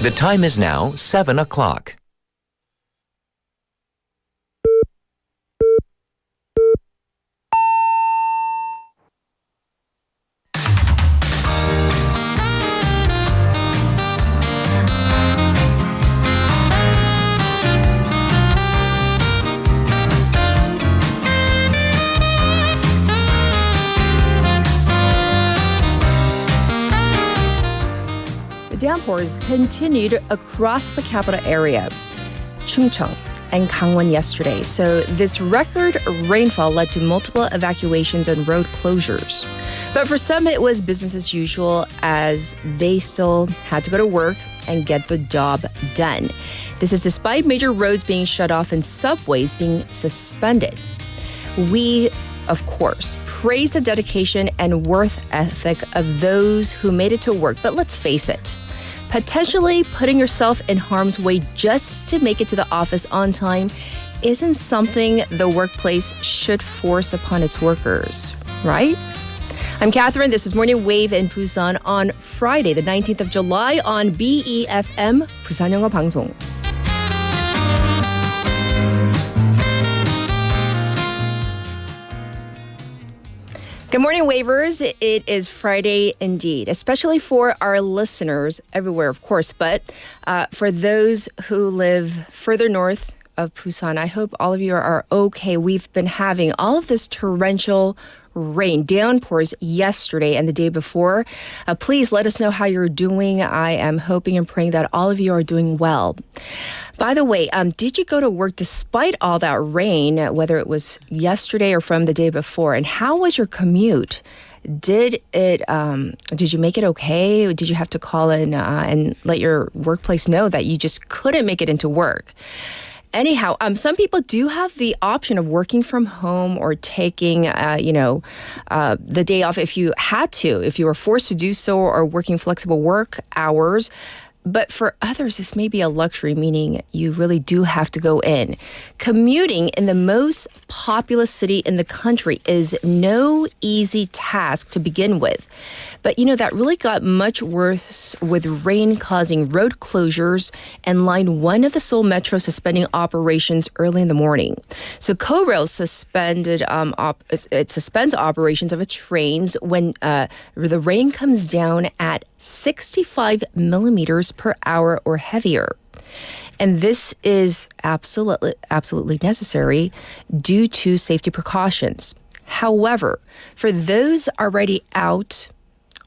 The time is now 7 o'clock. Downpours continued across the capital area, Chungcheong and Gangwon yesterday. So this record rainfall led to multiple evacuations and road closures. But for some, it was business as usual as they still had to go to work and get the job done. This is despite major roads being shut off and subways being suspended. We, of course, praise the dedication and work ethic of those who made it to work. But let's face it, potentially putting yourself in harm's way just to make it to the office on time isn't something the workplace should force upon its workers, right? I'm Catherine. This is Morning Wave in Busan on Friday, the 19th of July on befm, 부산영어방송. Good morning, Wavers. It is Friday indeed, especially for our listeners everywhere, of course. But for those who live further north of Busan, I hope all of you are okay. We've been having all of this torrential rain, downpours yesterday and the day before. Please let us know how you're doing. I am hoping and praying that all of you are doing well. By the way, did you go to work despite all that rain, whether it was yesterday or from the day before? And how was your commute? Did you make it okay? Did you have to call in and let your workplace know that you just couldn't make it into work? Anyhow, some people do have the option of working from home or taking, the day off if you had to, if you were forced to do so, or working flexible work hours. But for others, this may be a luxury, meaning you really do have to go in. Commuting in the most populous city in the country is no easy task to begin with. But, that really got much worse with rain causing road closures and Line 1 of the Seoul Metro suspending operations early in the morning. So KORail suspended, it suspends operations of its trains when the rain comes down at 65 millimeters per hour or heavier. And this is absolutely necessary due to safety precautions. However, for those already out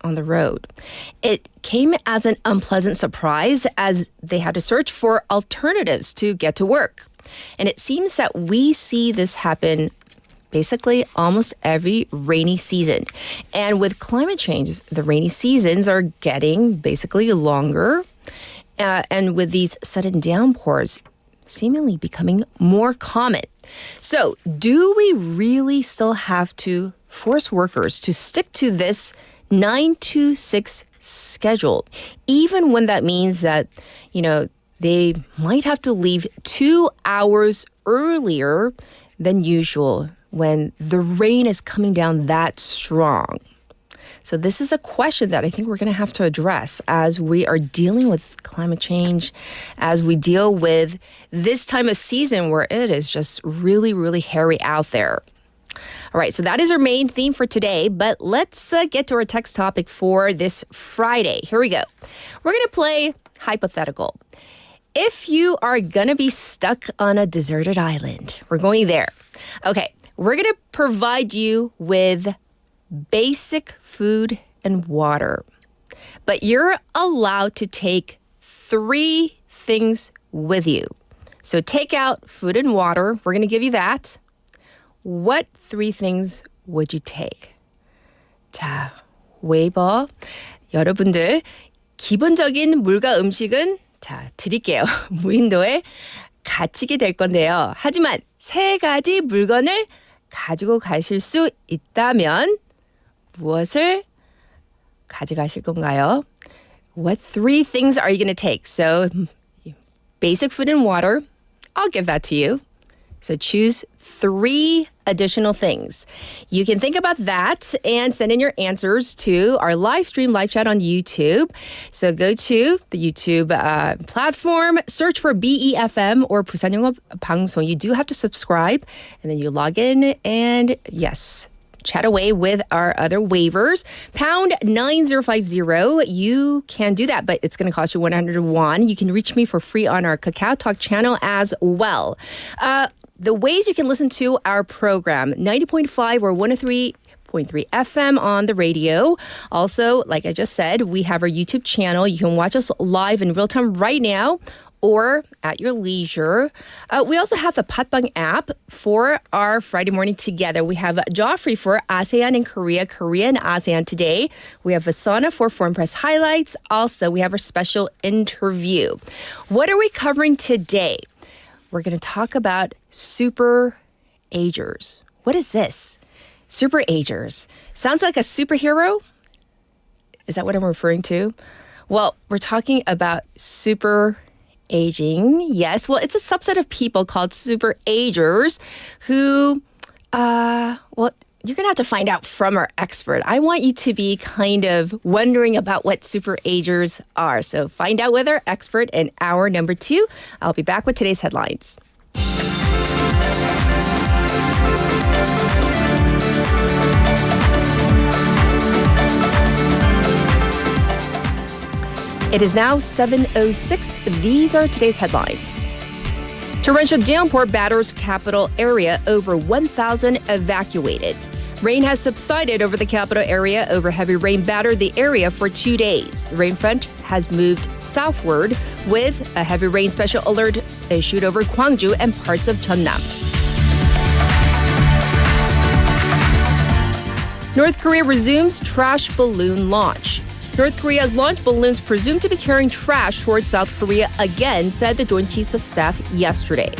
on the road, it came as an unpleasant surprise as they had to search for alternatives to get to work. And it seems that we see this happen basically almost every rainy season. And with climate change, the rainy seasons are getting basically longer. And with these sudden downpours seemingly becoming more common. So do we really still have to force workers to stick to this 9-to-6 schedule, even when that means that, they might have to leave 2 hours earlier than usual when the rain is coming down that strong? So this is a question that I think we're going to have to address as we are dealing with climate change, as we deal with this time of season where it is just really, really hairy out there. All right, so that is our main theme for today, but let's get to our text topic for this Friday. Here we go. We're going to play hypothetical. If you are going to be stuck on a deserted island, we're going there. Okay, we're going to provide you with basic food and water, but you're allowed to take 3 things with you. So take out food and water. We're going to give you that. What 3 things would you take? 자, 웨이버 여러분들 기본적인 물과 음식은 드릴게요. 무인도에 갇히게 될 건데요. 하지만 3가지 물건을 가지고 가실 수 있다면 무엇을 가져가실 건가요? What 3 things are you going to take? So, basic food and water, I'll give that to you. So choose 3 additional things. You can think about that and send in your answers to our live chat on YouTube. So go to the YouTube platform, search for BEFM or 부산영어방송. You do have to subscribe, and then you log in and yes, chat away with our other waivers. Pound 9050. You can do that, but it's going to cost you 100 won. You can reach me for free on our Kakao Talk channel as well. The ways you can listen to our program, 90.5 or 103.3 FM on the radio. Also, like I just said, we have our YouTube channel. You can watch us live in real time right now or at your leisure. We also have the Patbang app for our Friday morning together. We have Joffrey for ASEAN and Korea, Korea and ASEAN today. We have Vasana for Foreign Press Highlights. Also, we have our special interview. What are we covering today? We're going to talk about Super-Agers. What is this? Super-Agers. Sounds like a superhero? Is that what I'm referring to? Well, we're talking about super-aging. Yes, well, it's a subset of people called Super-Agers who, you're going to have to find out from our expert. I want you to be kind of wondering about what Super-Agers are. So find out with our expert in hour number 2. I'll be back with today's headlines. It is now 7:06. These are today's headlines. Torrential downpour batters capital area, over 1,000 evacuated. Rain has subsided over the capital area. Over heavy rain battered the area for 2 days. The rain front has moved southward with a heavy rain special alert issued over Gwangju and parts of Jeonnam. North Korea resumes trash balloon launch. North Korea has launched balloons presumed to be carrying trash towards South Korea again, said the Joint Chiefs of Staff yesterday.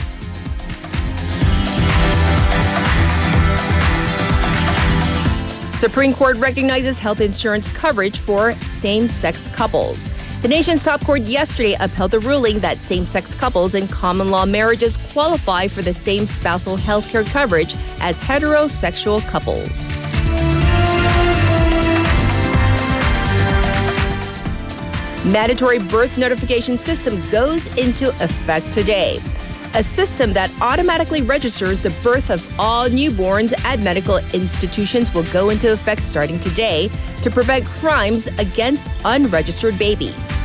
Supreme Court recognizes health insurance coverage for same-sex couples. The nation's top court yesterday upheld the ruling that same-sex couples in common law marriages qualify for the same spousal health care coverage as heterosexual couples. Mandatory birth notification system goes into effect today. A system that automatically registers the birth of all newborns at medical institutions will go into effect starting today to prevent crimes against unregistered babies.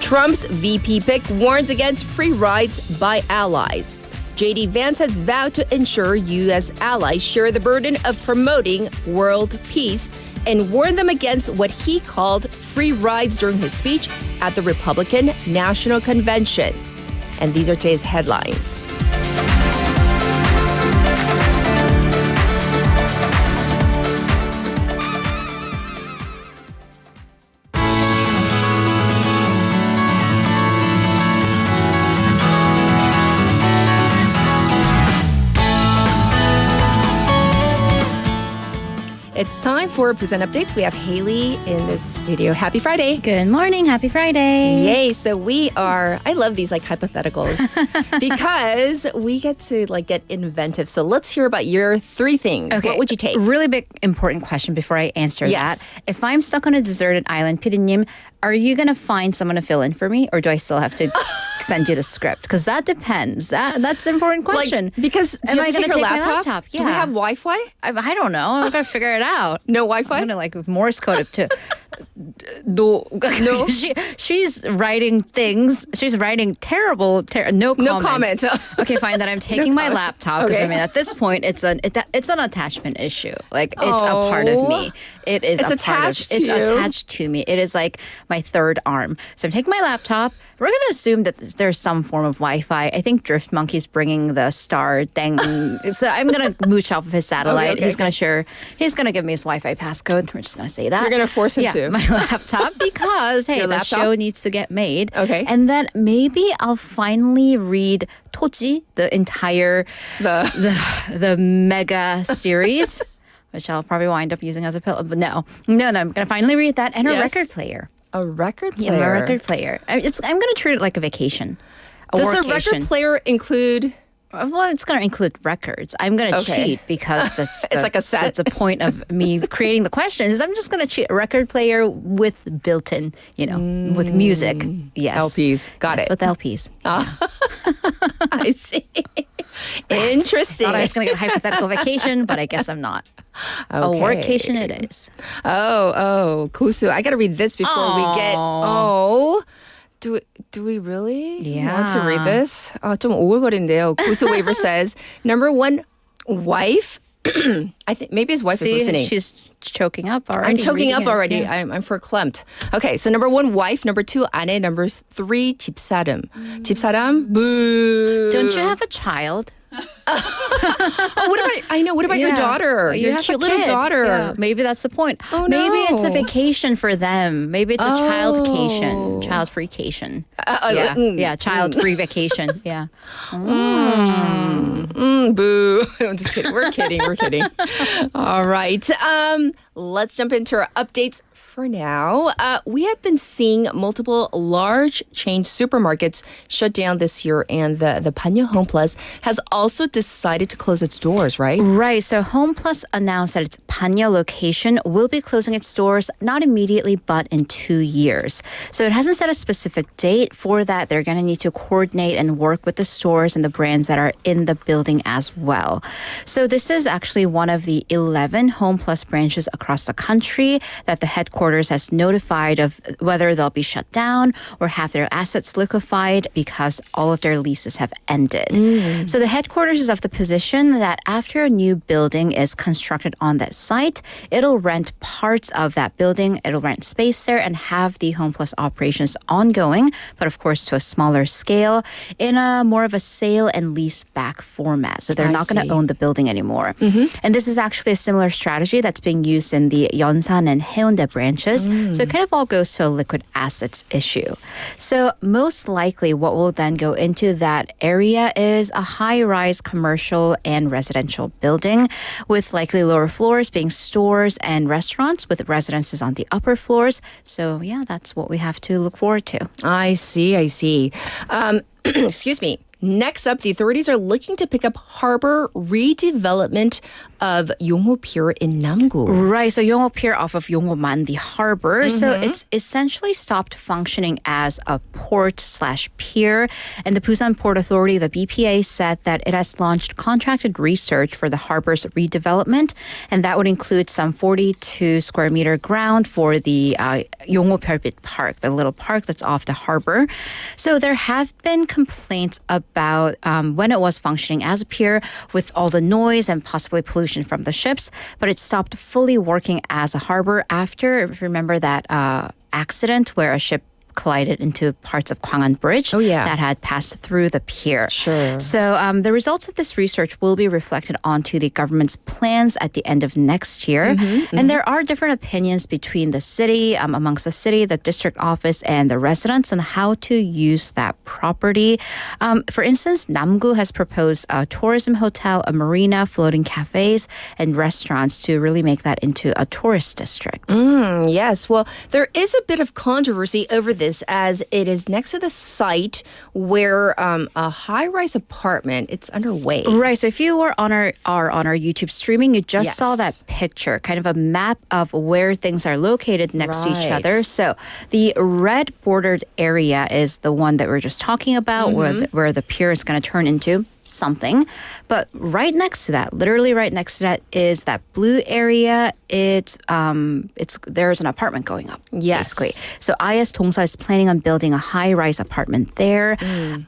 Trump's VP pick warns against free rides by allies. J.D. Vance has vowed to ensure U.S. allies share the burden of promoting world peace and warned them against what he called free rides during his speech at the Republican National Convention. And these are today's headlines. It's time for Busan Updates. We have Haley in the studio. Happy Friday. Good morning. Happy Friday. Yay. So I love these hypotheticals because we get to get inventive. So let's hear about your 3 things. Okay. What would you take? Really big, important question before I answer Yes. that. If I'm stuck on a deserted island, 피디님, are you going to find someone to fill in for me, or do I still have to send you the script? Because that depends. That's an important question. Because am I going to take your my laptop? Yeah. Do we have Wi-Fi? I don't know. I'm going to figure it out. No Wi-Fi? I'm going to Morse code it too. No. She's writing things. She's writing terrible. No comments. No comment. Okay, fine. Then I'm taking my laptop because Okay. at this point it's an attachment issue. It's a part of me. It is. It's a part attached of, It's to you. attached to me. It is like my third arm. So I'm taking my laptop. We're going to assume that there's some form of Wi-Fi. I think Drift Monkey's bringing the star thing. So I'm going to mooch off of his satellite. Okay. He's going to give me his Wi-Fi passcode. We're just going to say that. You're going to force him to. My laptop because, hey, Your the laptop? show needs to get made. Okay. And then maybe I'll finally read Toji, the entire, the mega series, which I'll probably wind up using as a pillow. But no, I'm going to finally read that and a Yes. record player. A record player. Yeah, I'm a record player. I'm going to treat it like a vacation. Does the record player include... Well, it's going to include records. I'm going to cheat because it's like a set. That's the point of me creating the questions. I'm just going to cheat a record player with built-in, with music. Yes. LPs. Got it. With LPs. I see. Interesting. Thought I was going to get a hypothetical vacation, but I guess I'm not. A workcation it is. Oh, Kusu. I got to read this before we get... Oh... Do we really want to read this? 좀 오글거린데요. 구수 Waver says, number one, wife. I think maybe his wife is listening. She's choking up already. I'm choking up already. Yeah. I'm verklempt. Okay, so number one, wife. Number two, 아내. Number three, 집사람. 집사람, boo. Don't you have a child? What about your daughter? Your cute little daughter. Yeah, maybe that's the point. Oh, maybe no. it's a vacation for them. Maybe it's a childcation. Child-free-cation. Yeah, child-free vacation. Yeah. Boo. I'm just kidding. We're kidding. All right. Let's jump into our updates for now. We have been seeing multiple large chain supermarkets shut down this year, and the Panya Home Plus has also decided to close its doors, right? Right. So Home Plus announced that its Panya location will be closing its doors not immediately, but in 2 years. So it hasn't set a specific date for that. They're going to need to coordinate and work with the stores and the brands that are in the building as well. So this is actually one of the 11 Home Plus branches across the country that the headquarters has notified of whether they'll be shut down or have their assets liquefied because all of their leases have ended. So the headquarters is of the position that after a new building is constructed on that site, it'll rent parts of that building, it'll rent space there and have the Home Plus operations ongoing, but of course to a smaller scale in a more of a sale and lease back format. So they're not going to own the building anymore. And this is actually a similar strategy that's being used in the Yeonsan and Haeundae branches. So it kind of all goes to a liquid assets issue. So most likely what will then go into that area is a high-rise commercial and residential building with likely lower floors being stores and restaurants with residences on the upper floors. So yeah, that's what we have to look forward to. I see. Excuse me. Next up, the authorities are looking to pick up harbor redevelopment of Yongho Pier in Namgu. Right, so Yongho Pier off of Yonghoman, the harbor. So it's essentially stopped functioning as a port/pier. And the Busan Port Authority, the BPA, said that it has launched contracted research for the harbor's redevelopment. And that would include some 42 square meter ground for the Yongho Pyeolbit Park, the little park that's off the harbor. So there have been complaints about when it was functioning as a pier with all the noise and possibly pollution from the ships, but it stopped fully working as a harbor after, if you remember that accident where a ship collided into parts of Gwangan Bridge that had passed through the pier. Sure. So the results of this research will be reflected onto the government's plans at the end of next year. And there are different opinions between the city, amongst the city, the district office, and the residents on how to use that property. For instance, Namgu has proposed a tourism hotel, a marina, floating cafes, and restaurants to really make that into a tourist district. Yes. Well, there is a bit of controversy over this as it is next to the site where a high-rise apartment, it's underway. Right. So if you were on our YouTube streaming, you just saw that picture, kind of a map of where things are located next to each other. So the red bordered area is the one that we're just talking about, where the pier is going to turn into something. But right next to that, literally right next to that, is that blue area. It's there's an apartment going up. Yes. Basically. So IS Dongsa is planning on building a high-rise apartment there.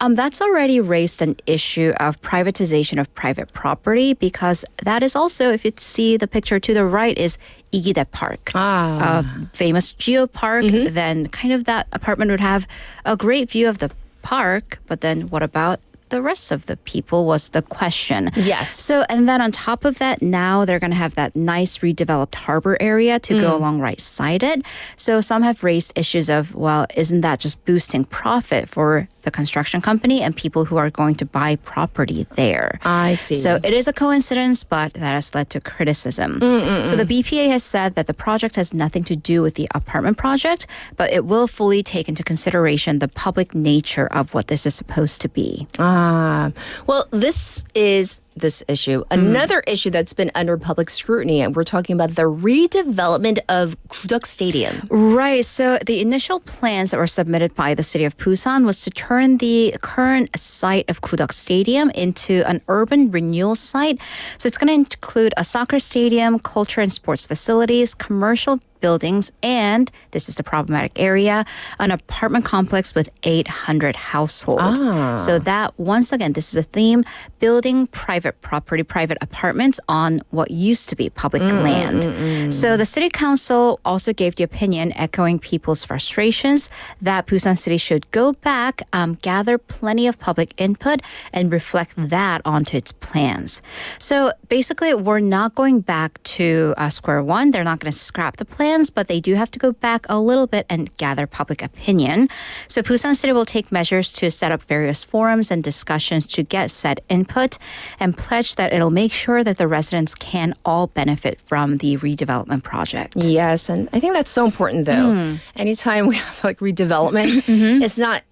That's already raised an issue of privatization of private property because that is also, if you see the picture to the right, is Igide Park, a famous geopark. Then kind of that apartment would have a great view of the park, but then what about the rest of the people was the question. Yes. So, and then on top of that, now they're going to have that nice redeveloped harbor area to go along right-side it. So some have raised issues of, well, isn't that just boosting profit for the construction company and people who are going to buy property there? I see. So it is a coincidence, but that has led to criticism. So the BPA has said that the project has nothing to do with the apartment project, but it will fully take into consideration the public nature of what this is supposed to be. Well, this is this issue. Another issue that's been under public scrutiny, and we're talking about the redevelopment of Gudeok Stadium. Right. So the initial plans that were submitted by the city of Busan was to turn the current site of Gudeok Stadium into an urban renewal site. So it's going to include a soccer stadium, culture and sports facilities, commercial buildings, and this is the problematic area, an apartment complex with 800 households. So that, once again, this is a theme, building private property, private apartments on what used to be public land. So the city council also gave the opinion, echoing people's frustrations, that Busan City should go back, gather plenty of public input, and reflect that onto its plans. So basically, we're not going back to square one. They're not going to scrap the plan, but they do have to go back a little bit and gather public opinion. So Busan City will take measures to set up various forums and discussions to get said input and pledge that it'll make sure that the residents can all benefit from the redevelopment project. Yes, and I think that's so important, though. Anytime we have like redevelopment, it's not,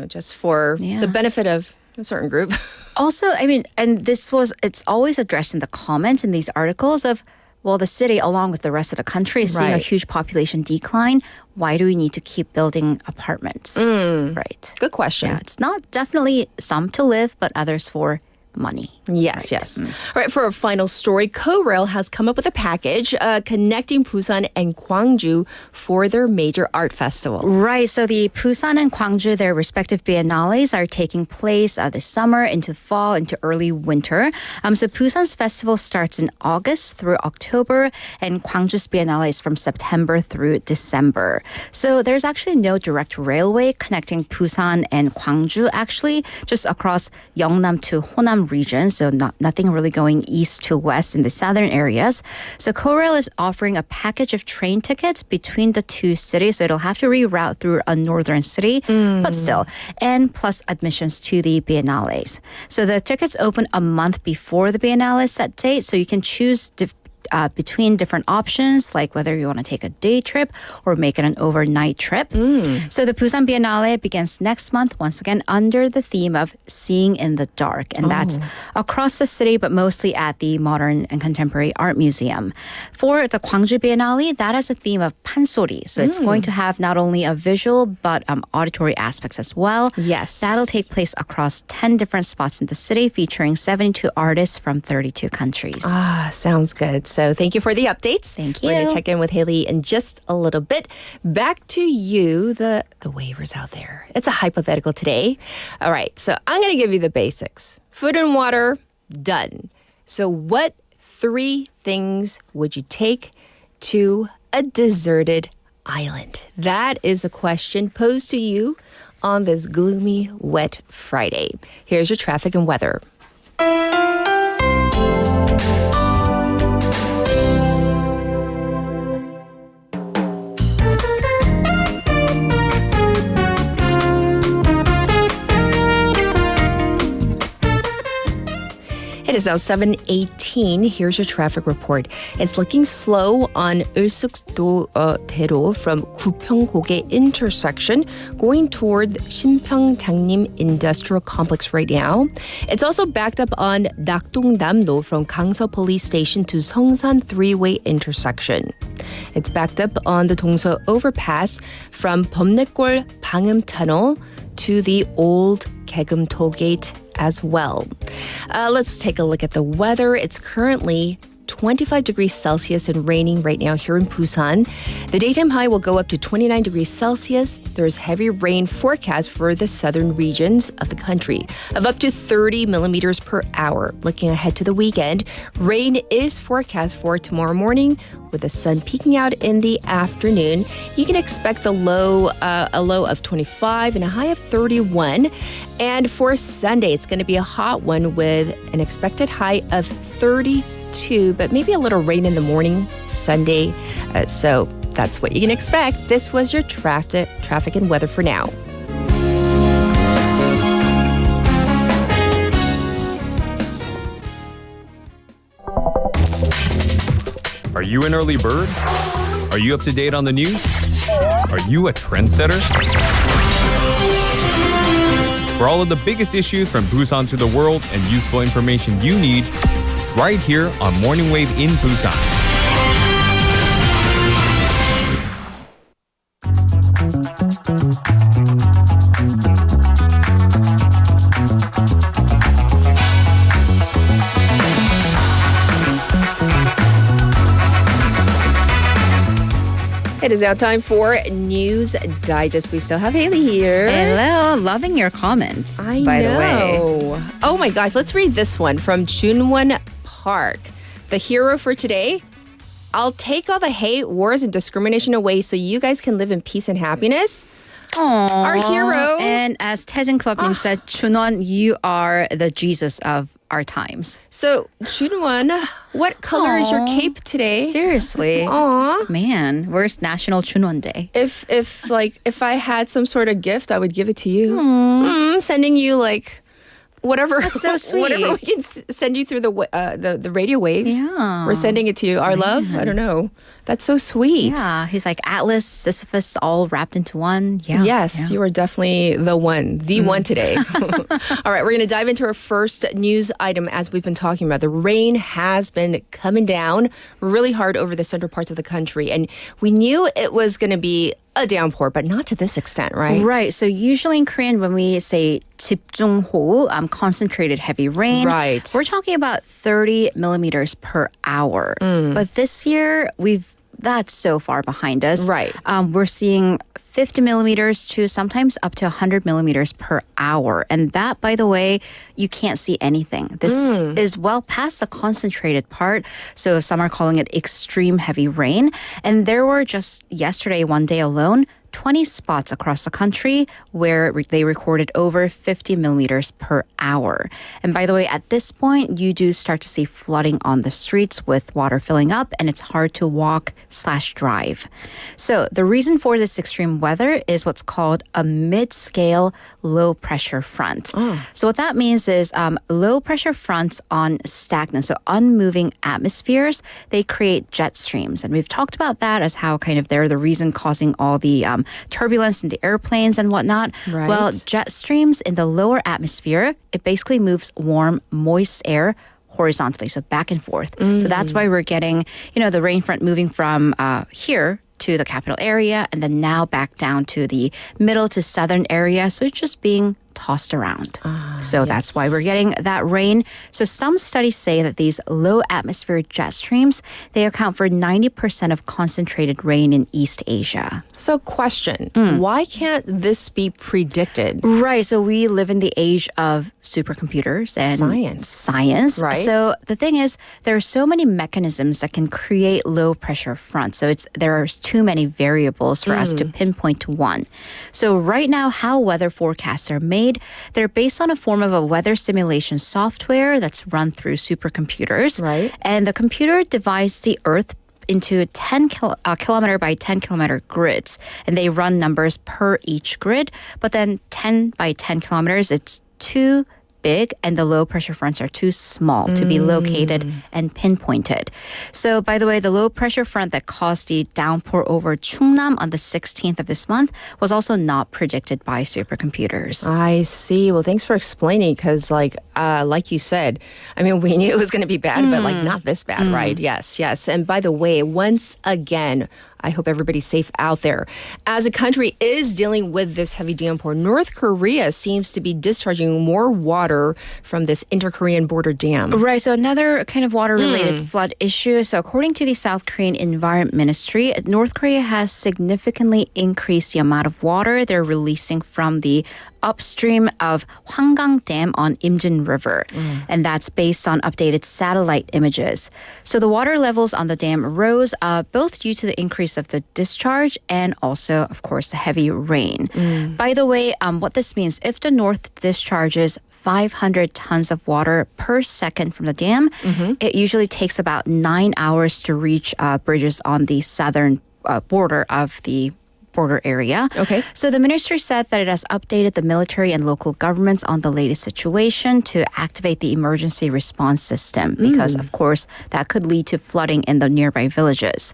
just for the benefit of a certain group. Also, I mean, and it's always addressed in the comments in these articles of, well, the city, along with the rest of the country, is seeing a huge population decline. Why do we need to keep building apartments? Right. Good question. Yeah, it's not definitely some to live, but others for money. Yes, yes. All right, for our final story, KORAIL has come up with a package connecting Busan and Gwangju for their major art festival. Right, so the Busan and Gwangju, their respective biennales are taking place this summer, into fall, into early winter. So Busan's festival starts in August through October, and Gwangju's biennale is from September through December. So there's actually no direct railway connecting Busan and Gwangju, actually, just across Yeongnam to Honam region, so nothing really going east to west in the southern areas. So KORAIL is offering a package of train tickets between the two cities, so it'll have to reroute through a northern city, but still, and plus admissions to the biennales. So the tickets open a month before the biennale set date, so you can choose between different options, like whether you want to take a day trip or make it an overnight trip. So the Busan Biennale begins next month, once again, under the theme of Seeing in the Dark. And that's across the city, but mostly at the Modern and Contemporary Art Museum. For the Gwangju Biennale, that has a theme of pansori. So it's going to have not only a visual, but auditory aspects as well. Yes. That'll take place across 10 different spots in the city, featuring 72 artists from 32 countries. Sounds good. So thank you for the updates. Thank you. We're going to check in with Haley in just a little bit. Back to you, the waivers out there. It's a hypothetical today. All right, so I'm going to give you the basics. Food and water, done. So what 3 things would you take to a deserted island? That is a question posed to you on this gloomy, wet Friday. Here's your traffic and weather. It is now 7:18. Here's your traffic report. It's looking slow on 을숙도대로 from 구평고개 intersection going toward 신평장림 Industrial Complex right now. It's also backed up on 낙동담로 from Gangso Police Station to Seongsan Three-Way intersection. It's backed up on the Dongso Overpass from 범내골 방음 Tunnel to the old Gaegeum Toll Gate as well. Let's take a look at the weather. It's currently 25 degrees Celsius and raining right now here in Busan. The daytime high will go up to 29 degrees Celsius. There's heavy rain forecast for the southern regions of the country of up to 30 millimeters per hour. Looking ahead to the weekend, rain is forecast for tomorrow morning with the sun peeking out in the afternoon. You can expect a low of 25 and a high of 31. And for Sunday, it's going to be a hot one with an expected high of 32, but maybe a little rain in the morning Sunday. So that's what you can expect. This was your traffic and weather for now. Are you an early bird? Are you up to date on the news? Are you a trendsetter? For all of the biggest issues from Busan to the world and useful information you need, right here on Morning Wave in Busan. It is now time for News Digest. We still have Haley here. Hello, loving your comments, I by know. the way. Oh my gosh, let's read this one from Junwon Park. The hero for today, I'll take all the hate, wars, and discrimination away so you guys can live in peace and happiness. Aww. Our hero. And as Taejin Club님 said, Chunwon, you are the Jesus of our times. So, Junwon, what color is your cape today? Seriously. Aw. Man, where's National Chunwon Day? If I had some sort of gift, I would give it to you. Sending you whatever. That's so sweet. Whatever we can send you through the radio waves. Yeah. We're sending it to you. Our love. I don't know. That's so sweet. Yeah, he's like Atlas, Sisyphus, all wrapped into one. Yeah. Yes, you are definitely the one today. All right, we're going to dive into our first news item as we've been talking about. The rain has been coming down really hard over the central parts of the country, and we knew it was going to be a downpour, but not to this extent, right? Right. So usually in Korean, when we say 집중호우, concentrated heavy rain, right, we're talking about 30 millimeters per hour. But this year, that's so far behind us. Right. We're seeing 50 millimeters to sometimes up to 100 millimeters per hour. And that, by the way, you can't see anything. This is well past the concentrated part. So some are calling it extreme heavy rain. And there were just yesterday, one day alone, 20 spots across the country where they recorded over 50 millimeters per hour. And by the way, at this point, you do start to see flooding on the streets with water filling up, and it's hard to walk/drive. So the reason for this extreme weather is what's called a mid-scale low-pressure front. So what that means is low-pressure fronts on stagnant, so unmoving atmospheres, they create jet streams. And we've talked about that as how kind of they're the reason causing all the turbulence in the airplanes and whatnot. Right. Well, jet streams in the lower atmosphere, it basically moves warm, moist air horizontally, so back and forth. So that's why we're getting, the rain front moving from here to the capital area and then now back down to the middle to southern area. So it's just being tossed around. So that's why we're getting that rain. So some studies say that these low atmospheric jet streams, they account for 90% of concentrated rain in East Asia. So question, why can't this be predicted? Right. So we live in the age of supercomputers and science. Right. So the thing is, there are so many mechanisms that can create low pressure fronts. So there are too many variables for us to pinpoint to one. So right now, how weather forecasts are made, they're based on a form of a weather simulation software that's run through supercomputers. Right. And the computer divides the Earth into 10 kilometer by 10 kilometer grids. And they run numbers per each grid. But then 10 by 10 kilometers, it's too big and the low pressure fronts are too small to be located and pinpointed. So by the way, the low pressure front that caused the downpour over Chungnam on the 16th of this month was also not predicted by supercomputers. I see. Well, thanks for explaining because like you said, I mean, we knew it was going to be bad, but not this bad, right? Yes. And by the way, once again, I hope everybody's safe out there. As a country is dealing with this heavy downpour, North Korea seems to be discharging more water from this inter-Korean border dam. Right, so another kind of water-related flood issue. So according to the South Korean Environment Ministry, North Korea has significantly increased the amount of water they're releasing from the upstream of Hwanggang Dam on Imjin River. And that's based on updated satellite images. So the water levels on the dam rose both due to the increase of the discharge and also, of course, the heavy rain. By the way, what this means, if the north discharges 500 tons of water per second from the dam, it usually takes about 9 hours to reach bridges on the southern border of the border area. Okay. So the ministry said that it has updated the military and local governments on the latest situation to activate the emergency response system because, of course, that could lead to flooding in the nearby villages.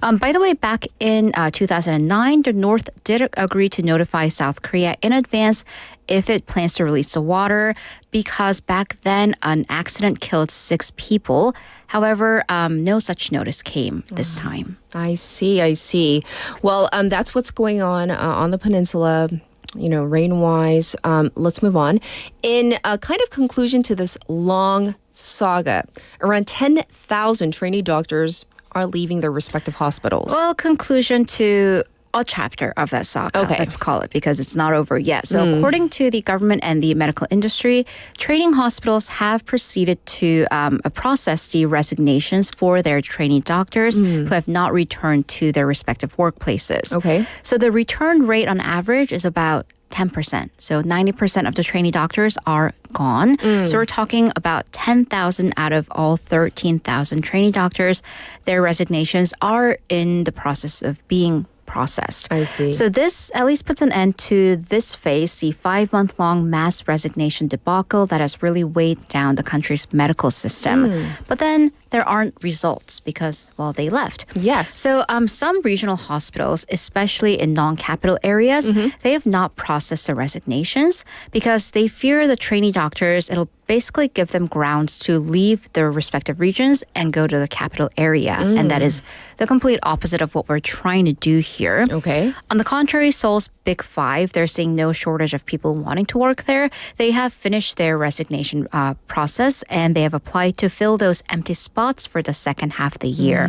By the way, back in 2009, the North did agree to notify South Korea in advance if it plans to release the water because back then an accident killed 6 people. However, no such notice came this time. I see. Well, that's what's going on the peninsula, rain-wise. Let's move on. In a kind of conclusion to this long saga, around 10,000 trainee doctors are leaving their respective hospitals. Well, conclusion to a chapter of that saga, Okay. let's call it, because it's not over yet. So according to the government and the medical industry, training hospitals have proceeded to process the resignations for their trainee doctors who have not returned to their respective workplaces. Okay. So the return rate on average is about 10%. So 90% of the trainee doctors are gone. So we're talking about 10,000 out of all 13,000 trainee doctors. Their resignations are in the process of being processed. I see. So this at least puts an end to this phase, the 5-month-long mass resignation debacle that has really weighed down the country's medical system. But then there aren't results because, well, they left. Yes. So some regional hospitals, especially in non-capital areas, they have not processed the resignations because they fear the trainee doctors, it'll basically give them grounds to leave their respective regions and go to the capital area. And that is the complete opposite of what we're trying to do here. Okay. On the contrary, Seoul's Big Five, they're seeing no shortage of people wanting to work there. They have finished their resignation process and they have applied to fill those empty spots for the second half of the year.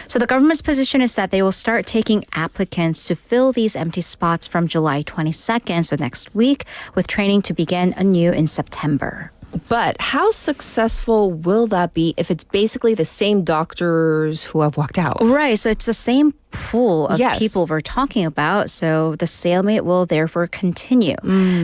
So the government's position is that they will start taking applicants to fill these empty spots from July 22nd, so next week, with training to begin anew in September. But how successful will that be if it's basically the same doctors who have walked out? Right, so it's the same pool of Yes. people we're talking about, so the stalemate will therefore continue.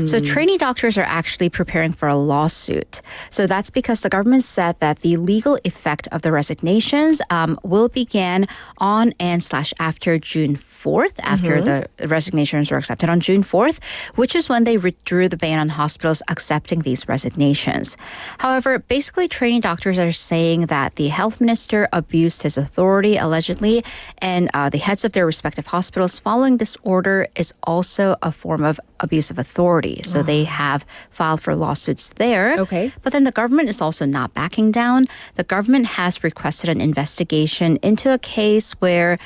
So trainee doctors are actually preparing for a lawsuit. So that's because the government said that the legal effect of the resignations will begin on and / after June 4th, after the resignations were accepted on June 4th, which is when they withdrew the ban on hospitals accepting these resignations. However, basically trainee doctors are saying that the health minister abused his authority allegedly, and the heads of their respective hospitals following this order is also a form of abuse of authority. So they have filed for lawsuits there. Okay. But then the government is also not backing down. The government has requested an investigation into a case where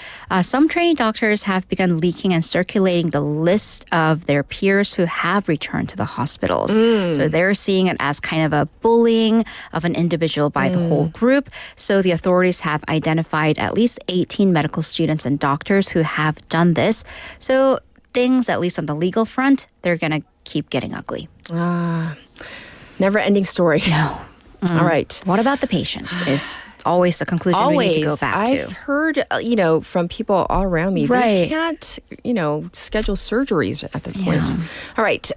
some trainee doctors have begun leaking and circulating the list of their peers who have returned to the hospitals. So they're seeing it as kind of a bullying of an individual by the whole group. So the authorities have identified at least 18 medical students and doctors who have done this. So things, at least on the legal front, they're going to keep getting ugly. Never-ending story. No. All right. What about the patients is always the conclusion we need to go back to. I've heard, from people all around me, Right. they can't, schedule surgeries at this point. All right.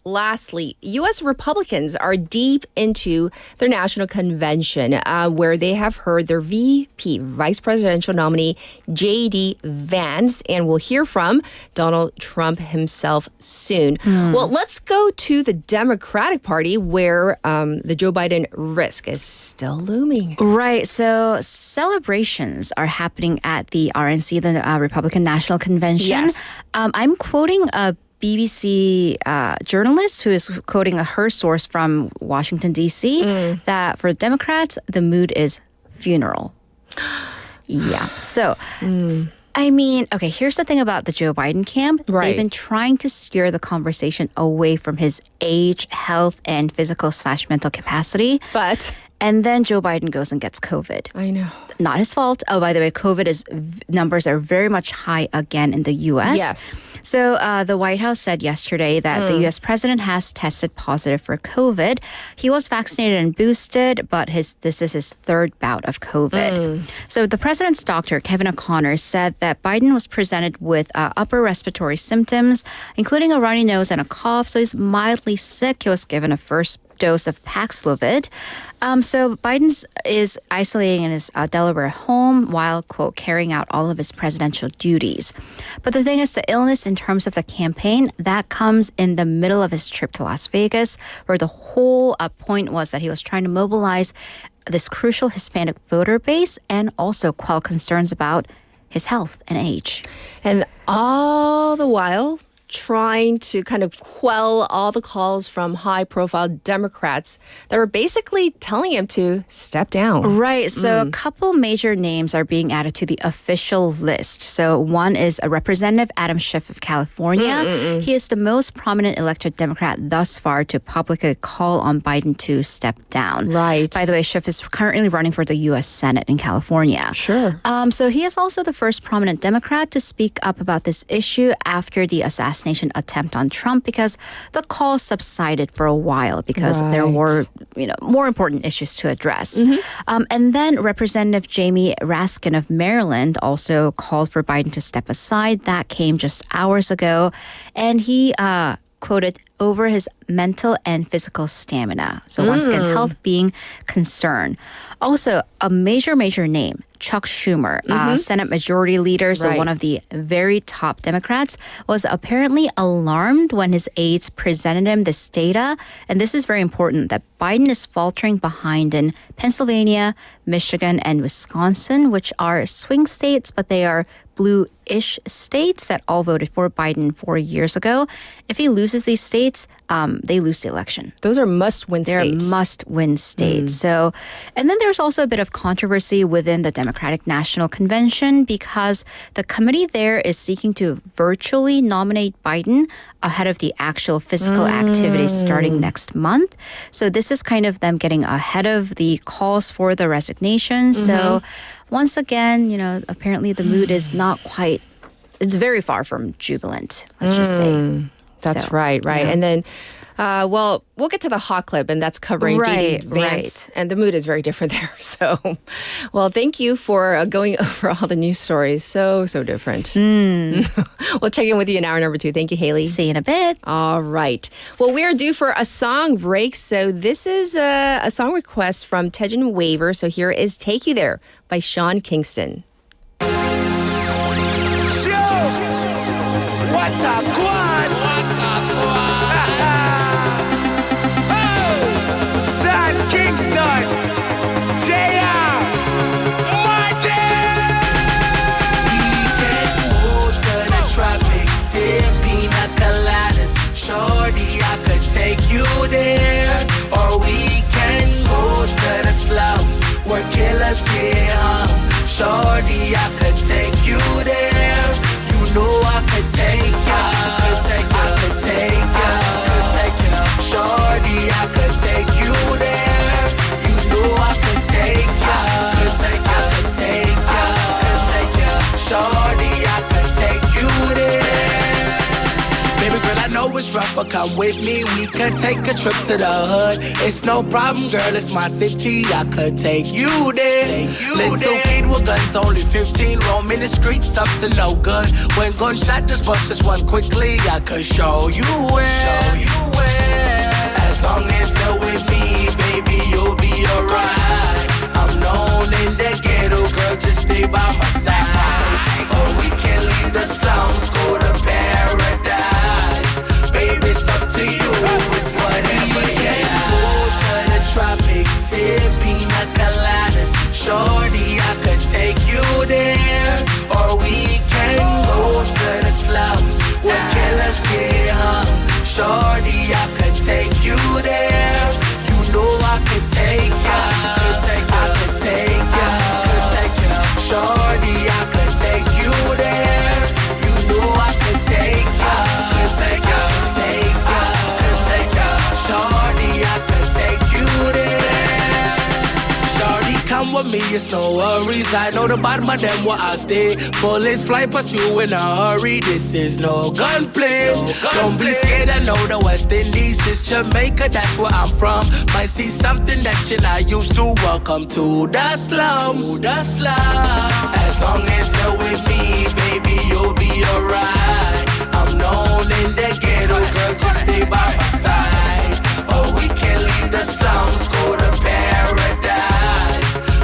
Lastly, U.S. Republicans are deep into their national convention where they have heard their VP, vice presidential nominee, J.D. Vance, and we'll hear from Donald Trump himself soon. Well, let's go to the Democratic Party where the Joe Biden risk is still looming. Right. So celebrations are happening at the RNC, the Republican National Convention. Yes. I'm quoting a BBC journalist who is quoting her source from Washington, D.C., that for Democrats, the mood is funeral. Yeah. So I mean, okay, here's the thing about the Joe Biden camp. Right. They've been trying to steer the conversation away from his age, health, and physical/mental capacity. But And then Joe Biden goes and gets COVID. I know. Not his fault. Oh, by the way, numbers are very much high again in the U.S. Yes. So the White House said yesterday that the U.S. president has tested positive for COVID. He was vaccinated and boosted, but this is his third bout of COVID. So the president's doctor, Kevin O'Connor, said that Biden was presented with upper respiratory symptoms, including a runny nose and a cough. So he's mildly sick. He was given a first dose of Paxlovid. So Biden is isolating in his Delaware home while, quote, carrying out all of his presidential duties. But the thing is, the illness in terms of the campaign, that comes in the middle of his trip to Las Vegas, where the whole point was that he was trying to mobilize this crucial Hispanic voter base and also quell concerns about his health and age. And all the while, trying to kind of quell all the calls from high-profile Democrats that were basically telling him to step down. Right. So a couple major names are being added to the official list. So one is a Representative Adam Schiff of California. He is the most prominent elected Democrat thus far to publicly call on Biden to step down. Right. By the way, Schiff is currently running for the U.S. Senate in California. Sure. So he is also the first prominent Democrat to speak up about this issue after the assassination attempt on Trump, because the call subsided for a while because there were more important issues to address. And then Representative Jamie Raskin of Maryland also called for Biden to step aside. That came just hours ago. And he quoted over his mental and physical stamina. So once again, health being concerned. Also, a major name, Chuck Schumer, Senate Majority Leader, so one of the very top Democrats, was apparently alarmed when his aides presented him this data. And this is very important, that Biden is faltering behind in Pennsylvania, Michigan, and Wisconsin, which are swing states, but they are blue-ish states that all voted for Biden 4 years ago. If he loses these states, they lose the election. Those are must-win states. They're must-win states. So, and then there's also a bit of controversy within the Democratic National Convention because the committee there is seeking to virtually nominate Biden ahead of the actual physical activities starting next month. So this is kind of them getting ahead of the calls for the resignation. So once again, apparently the mood is not quite, it's very far from jubilant, let's just say. That's So, right. yeah. And then, we'll get to the hot clip, and that's covering JD Vance. And the mood is very different there. So, well, thank you for going over all the news stories. So different. We'll check in with you in hour number 2. Thank you, Haley. See you in a bit. All right. Well, we're due for a song break. So this is a song request from Tejin Waver. So here is Take You There by Sean Kingston. Shorty, I could take you there, or we can go to the slums where killers get hung. Shorty, I could take you there. You know I could take you. I could take you. Shorty, I could take you there. You know I could take you. I could take you. Shorty, I could take you there. Baby girl, I know it's rough, but come with me. We could take a trip to the hood. It's no problem, girl, it's my city. I could take you there. Little kid with guns, only 15, roaming the streets up to no good. When gunshot just bust just one quickly, I could show you where. As long as you're with me, baby, you'll be alright. I'm known in the ghetto, girl, just stay by my side. Or we can leave the slums, go to paradise. Baby, it's up to you, it's whatever, yeah. Go to the tropics, sip pina coladas. Shorty, I could take you there. Or we can go to the slums where killers get hung. Shorty, I could take you there. You know I could take you. I could take you. Shorty, I could take you there. come with me, it's no worries. I know the bottom of them where I stay. Bullets fly past you in a hurry. This is no gunplay. Don't be scared, I know the West Indies is Jamaica, that's where I'm from. Might see something that you're not used to. Welcome to the slums. As long as you're with me, baby, you'll be alright. I'm known in the ghetto, girl, just stay by my side. Or we can leave the slums, go to paradise.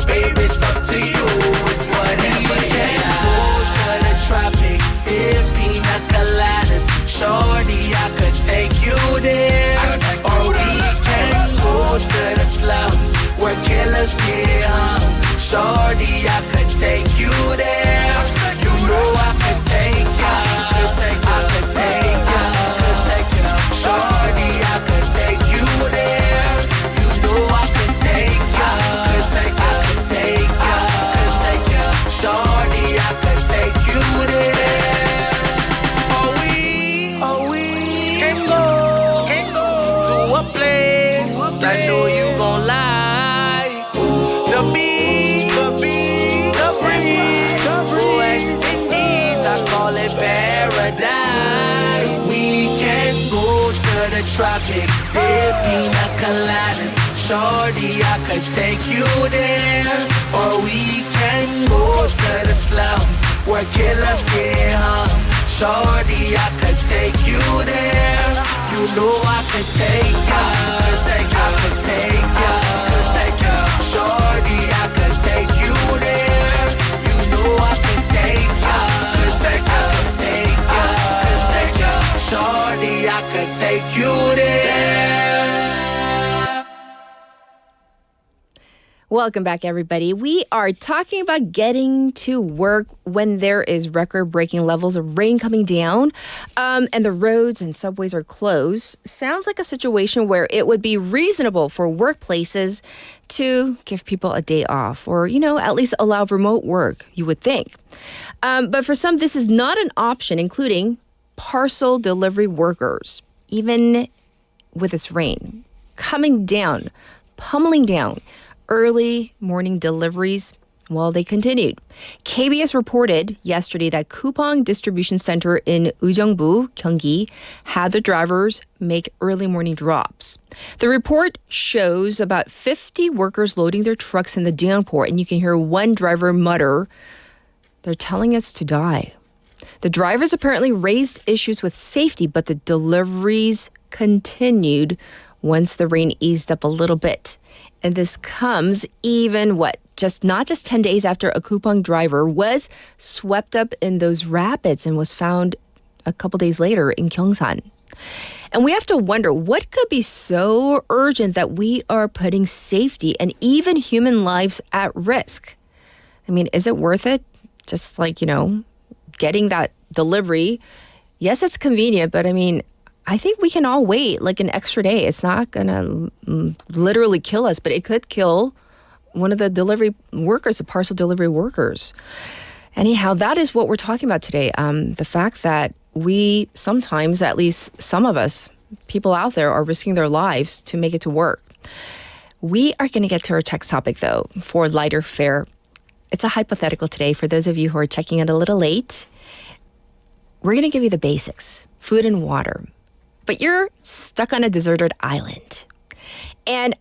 Baby, it's up to you, it's whatever you like. Go to the tropics, sip pina coladas. Shorty, I could take you there. Or we can go to the slums, where killers get hung. Shorty, I could take you there. You know I could take ya. I could take ya. Shorty, I could take you there. You know I could take ya. I could take ya. Shorty, I could take you there. Oh, we can go to a place I know you gon' like. The beach, West Indies, I call it paradise. We can go to the tropics, sip pina coladas. Shorty, I could take you there. Or we can go to the slums, where killers get hung. Shorty, I could take you there. You know I could take ya. I could take ya. Shorty, I could take you there. You know I could take ya. I could take ya. Shorty, I could take you there. Welcome back, everybody. We are talking about getting to work when there is record-breaking levels of rain coming down and the roads and subways are closed. Sounds like a situation where it would be reasonable for workplaces to give people a day off or, at least allow remote work, you would think. But for some, this is not an option, including parcel delivery workers, even with this rain coming down, pummeling down early morning deliveries. Well, they continued. KBS reported yesterday that Coupang Distribution Center in Ujeongbu, Gyeonggi, had the drivers make early morning drops. The report shows about 50 workers loading their trucks in the downpour, and you can hear one driver mutter, "They're telling us to die." The drivers apparently raised issues with safety, but the deliveries continued once the rain eased up a little bit. And this comes even, not just 10 days after a Coupang driver was swept up in those rapids and was found a couple days later in Gyeongsan. And we have to wonder, what could be so urgent that we are putting safety and even human lives at risk? I mean, is it worth it? Just getting that delivery. Yes, it's convenient, but I think we can all wait an extra day. It's not going to literally kill us, but it could kill one of the delivery workers, the parcel delivery workers. Anyhow, that is what we're talking about today. The fact that we sometimes, at least some of us, people out there are risking their lives to make it to work. We are going to get to our text topic, though, for lighter fare. It's a hypothetical today for those of you who are checking it a little late. We're going to give you the basics, food and water. But you're stuck on a deserted island. And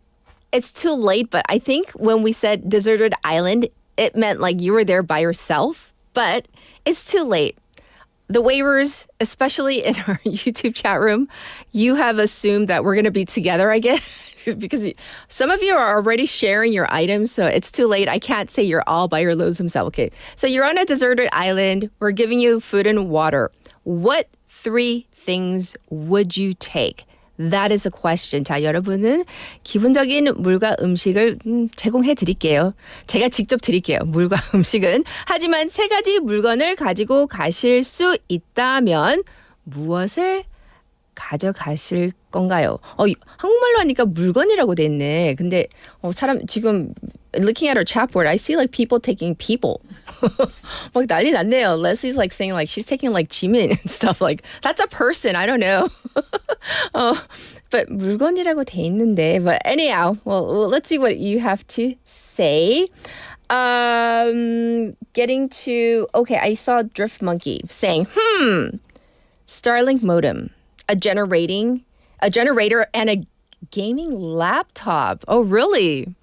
it's too late, but I think when we said deserted island, it meant you were there by yourself. But it's too late. The waivers, especially in our YouTube chat room, you have assumed that we're going to be together, I guess, because some of you are already sharing your items, so it's too late. I can't say you're all by your lonesome self. Okay, so you're on a deserted island. We're giving you food and water. What 3 things would you take? That is a question. 자, 여러분은 기본적인 물과 음식을 제공해 드릴게요. 제가 직접 드릴게요. 물과 음식은. 하지만 3가지 물건을 가지고 가실 수 있다면 무엇을 가져가실 건가요? 한국말로 하니까 물건이라고 돼 있네. 근데 사람 지금 looking at her chat board, I see like people taking people. 막 난리 났네요. Leslie's like saying like she's taking like 지민 and stuff like that's a person. I don't know. But 물건이라고 돼 있는데. But anyhow, well, let's see what you have to say. Getting to okay, I saw Drift Monkey saying, Starlink modem, a generator, and a gaming laptop. Oh, really?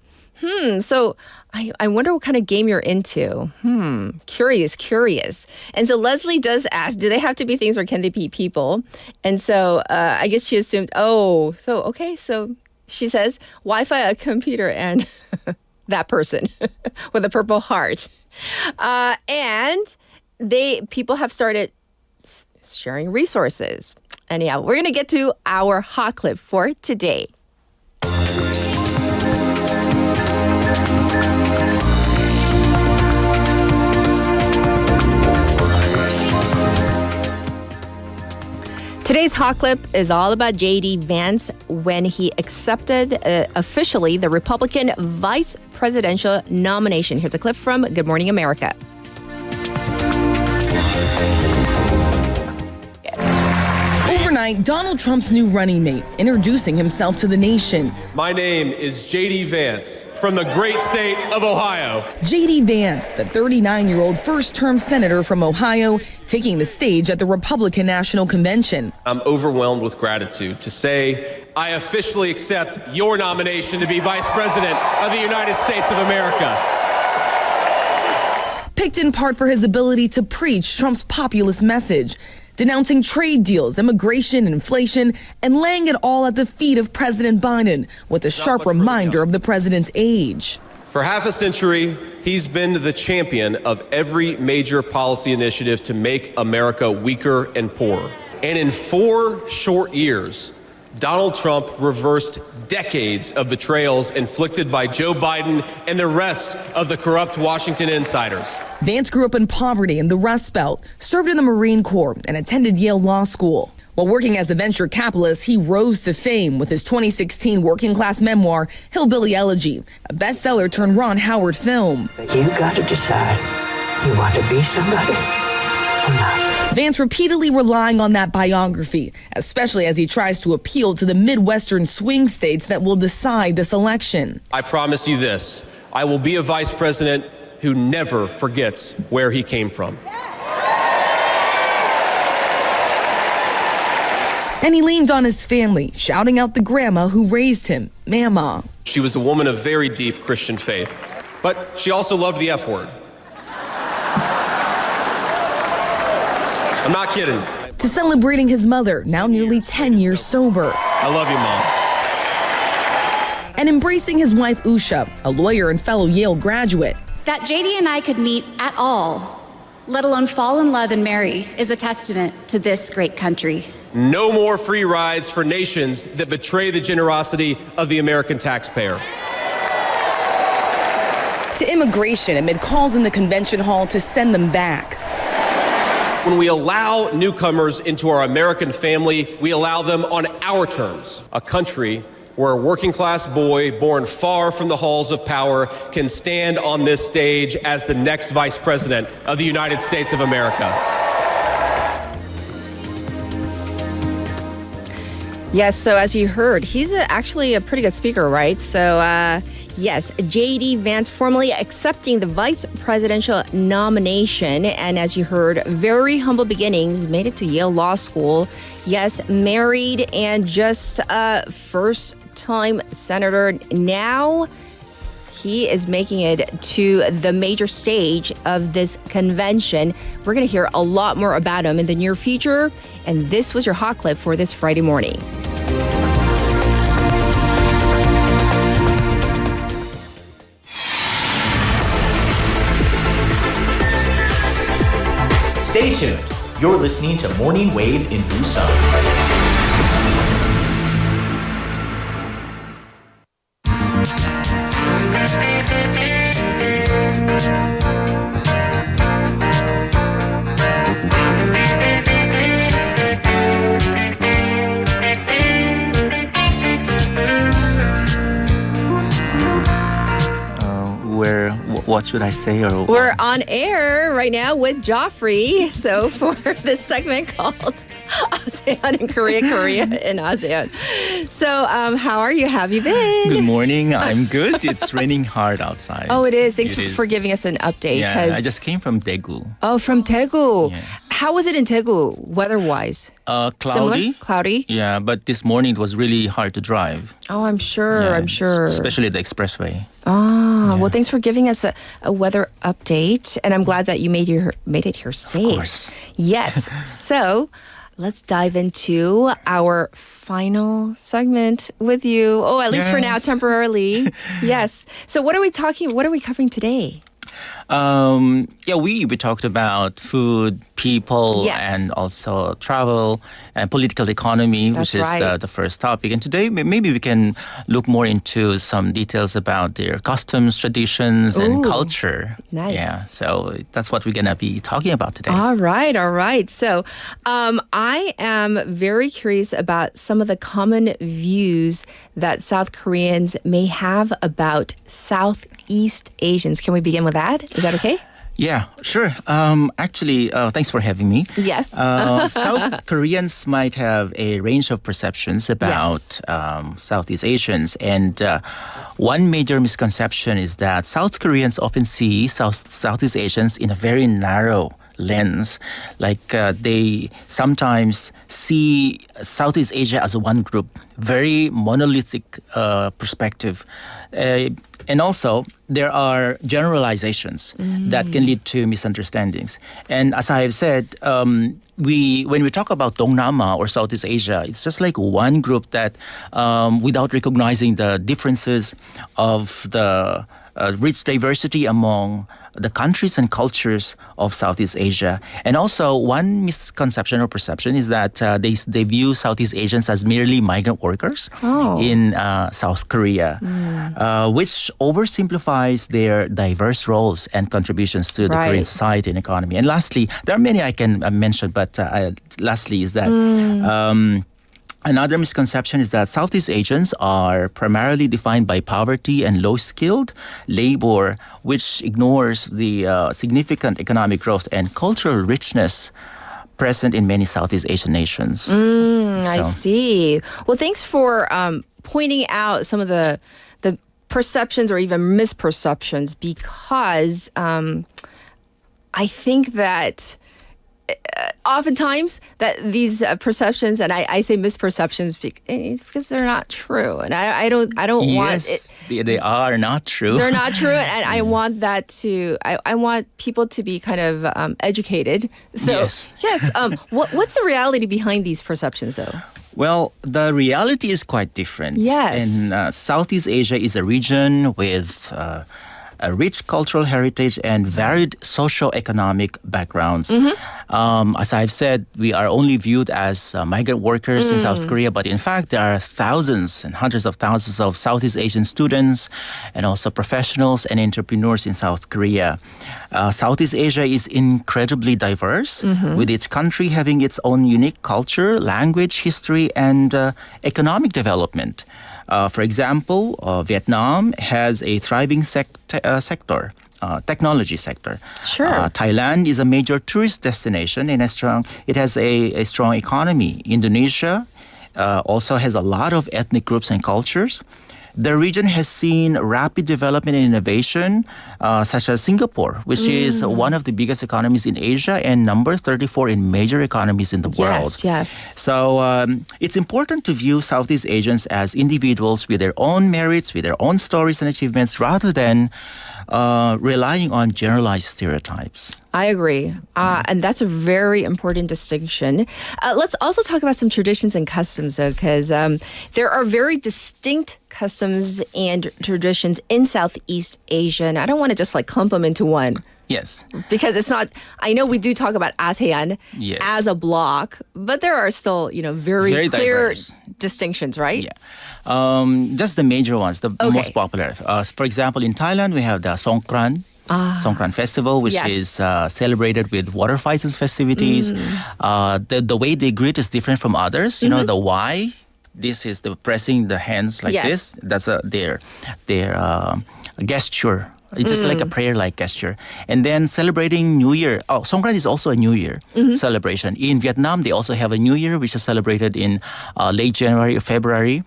So I wonder what kind of game you're into. Curious. And so Leslie does ask, do they have to be things or can they be people? And so I guess she assumed, so she says, Wi-Fi, a computer, and that person with a purple heart. And people have started sharing resources. Anyhow, we're going to get to our hot clip for today. Today's hot clip is all about J.D. Vance when he accepted officially the Republican vice presidential nomination. Here's a clip from Good Morning America. Overnight, Donald Trump's new running mate introducing himself to the nation. My name is J.D. Vance from the great state of Ohio. J.D. Vance, the 39-year-old first-term senator from Ohio, taking the stage at the Republican National Convention. I'm overwhelmed with gratitude to say I officially accept your nomination to be Vice President of the United States of America. Picked in part for his ability to preach Trump's populist message, denouncing trade deals, immigration, inflation, and laying it all at the feet of President Biden with a sharp reminder of the president's age. For half a century, he's been the champion of every major policy initiative to make America weaker and poorer. And in 4 short years, Donald Trump reversed decades of betrayals inflicted by Joe Biden and the rest of the corrupt Washington insiders. Vance grew up in poverty in the Rust Belt, served in the Marine Corps, and attended Yale Law School. While working as a venture capitalist, he rose to fame with his 2016 working-class memoir, Hillbilly Elegy, a bestseller turned Ron Howard film. You got to decide, you want to be somebody or not. Vance repeatedly relying on that biography, especially as he tries to appeal to the Midwestern swing states that will decide this election. I promise you this, I will be a vice president who never forgets where he came from. And he leaned on his family, shouting out the grandma who raised him, Mama. She was a woman of very deep Christian faith, but she also loved the F word. I'm not kidding. To celebrating his mother, now nearly 10 years sober. I love you, Mom. And embracing his wife, Usha, a lawyer and fellow Yale graduate. That JD and I could meet at all, let alone fall in love and marry, is a testament to this great country. No more free rides for nations that betray the generosity of the American taxpayer. To immigration amid calls in the convention hall to send them back. When we allow newcomers into our American family, we allow them on our terms. A country where a working class boy born far from the halls of power can stand on this stage as the next vice president of the United States of America. Yes, so as you heard, he's actually a pretty good speaker, right? So, yes, J.D. Vance formally accepting the vice presidential nomination. And as you heard, very humble beginnings, made it to Yale Law School. Yes, married and just first-time senator. Now he is making it to the major stage of this convention. We're going to hear a lot more about him in the near future. And this was your hot clip for this Friday morning. Stay tuned. You're listening to Morning Wave in Busan. what should I say? Or We're on air right now with Joffrey. So for this segment called ASEAN in Korea, Korea in ASEAN. So how are you? How have you been? Good morning. I'm good. It's raining hard outside. Oh, it is. Thanks It is. for giving us an update. Yeah, 'cause- I just came from Daegu. Oh, from Daegu. Yeah. How was it in Daegu, weather-wise? Cloudy. Similar? Cloudy? Yeah, but this morning it was really hard to drive. Oh, I'm sure. Yeah, I'm sure. Especially the expressway. Well, thanks for giving us a weather update, and I'm glad that you made it here safe. Of course. Yes. So let's dive into our final segment with you. Oh, at least for now, Yes. temporarily. Yes. So what are we covering today? We talked about food, people, Yes. and also travel and political economy, That's which is right. the first topic. And today, maybe we can look more into some details about their customs, traditions, and Ooh, culture. nice. Yeah, so that's what we're going to be talking about today. All right. So I am very curious about some of the common views that South Koreans may have about Southeast Asians. Can we begin with that? Is that okay? Yeah, sure. Actually, thanks for having me. Yes. South Koreans might have a range of perceptions about Southeast Asians. And one major misconception is that South Koreans often see Southeast Asians in a very narrow lens. Like they sometimes see Southeast Asia as one group, very monolithic perspective. And also, there are generalizations that can lead to misunderstandings. And as I have said, when we talk about Dongnama or Southeast Asia, it's just like one group that, without recognizing the differences of the rich diversity among the countries and cultures of Southeast Asia. And also, one misconception or perception is that they view Southeast Asians as merely migrant workers in South Korea, which oversimplifies their diverse roles and contributions to the Korean society and economy. And lastly, there are many I can mention, but lastly is that another misconception is that Southeast Asians are primarily defined by poverty and low-skilled labor, which ignores the significant economic growth and cultural richness present in many Southeast Asian nations. I see. Well, thanks for pointing out some of the perceptions or even misperceptions, because I think that oftentimes that these perceptions, and I say misperceptions because they're not true, and I don't want it. They are not true. They're not true, and I want that to. I want people to be kind of educated. So yes. What's the reality behind these perceptions, though? Well, the reality is quite different. Yes. And Southeast Asia is a region with a rich cultural heritage and varied socio-economic backgrounds. As I've said, we are only viewed as migrant workers in South Korea, but in fact, there are thousands and hundreds of thousands of Southeast Asian students and also professionals and entrepreneurs in South Korea. Southeast Asia is incredibly diverse, with each country having its own unique culture, language, history, and economic development. For example, Vietnam has a thriving sector, technology sector. Sure. Thailand is a major tourist destination and it has a strong economy. Indonesia also has a lot of ethnic groups and cultures. The region has seen rapid development and innovation, such as Singapore, which is one of the biggest economies in Asia and number 34 in major economies in the world. Yes. So it's important to view Southeast Asians as individuals with their own merits, with their own stories and achievements, rather than relying on generalized stereotypes. I agree. And that's a very important distinction. Let's also talk about some traditions and customs, though, because there are very distinct customs and traditions in Southeast Asia. And I don't want to just like clump them into one. Yes. Because it's not, I know we do talk about ASEAN Yes. as a block, but there are still, very clear diverse distinctions, right? Yeah. Just the major ones, the most popular. For example, in Thailand, we have the Songkran Festival, which is celebrated with water fights and festivities. The way they greet is different from others. You know, the Y, this is the pressing the hands like this. That's their gesture It's just like a prayer-like gesture. And then celebrating New Year. Oh, Songkran is also a New Year celebration. In Vietnam, they also have a New Year, which is celebrated in late January or February.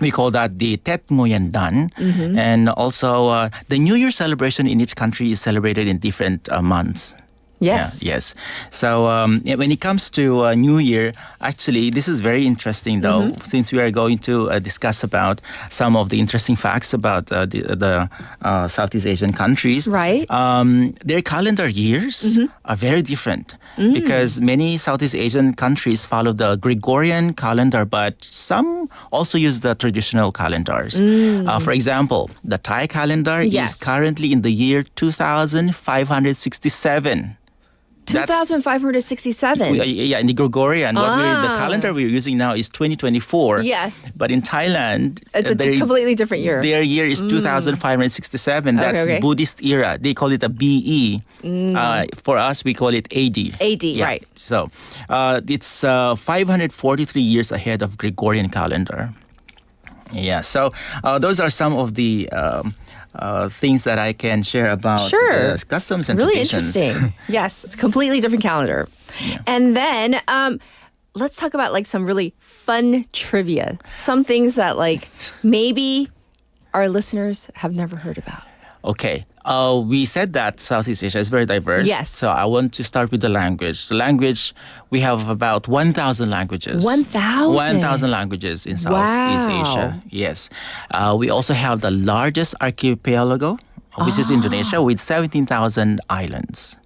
We call that the Tet Nguyen Dan. And also, the New Year celebration in each country is celebrated in different months. Yes. Yeah, yes. So when it comes to New Year, actually, this is very interesting, though, since we are going to discuss about some of the interesting facts about the Southeast Asian countries. Right. Their calendar years are very different because many Southeast Asian countries follow the Gregorian calendar, but some also use the traditional calendars. For example, the Thai calendar is currently in the year 2567. 2,567. Yeah, in the Gregorian. The calendar we're using now is 2024. Yes. But in Thailand, it's a completely different year. Their year is 2,567. That's Buddhist era. They call it a BE. For us, we call it AD. AD, right. So it's 543 years ahead of Gregorian calendar. Yeah, so those are some of the things that I can share about customs and really traditions. Interesting. Yes, it's a completely different calendar. Yeah. And then let's talk about like some really fun trivia. Some things that like maybe our listeners have never heard about. Okay. We said that Southeast Asia is very diverse. Yes. So I want to start with the language. The language, we have about 1,000 languages. 1,000? 1,000 languages in Southeast Asia. Yes. We also have the largest archipelago, which is Indonesia, with 17,000 islands.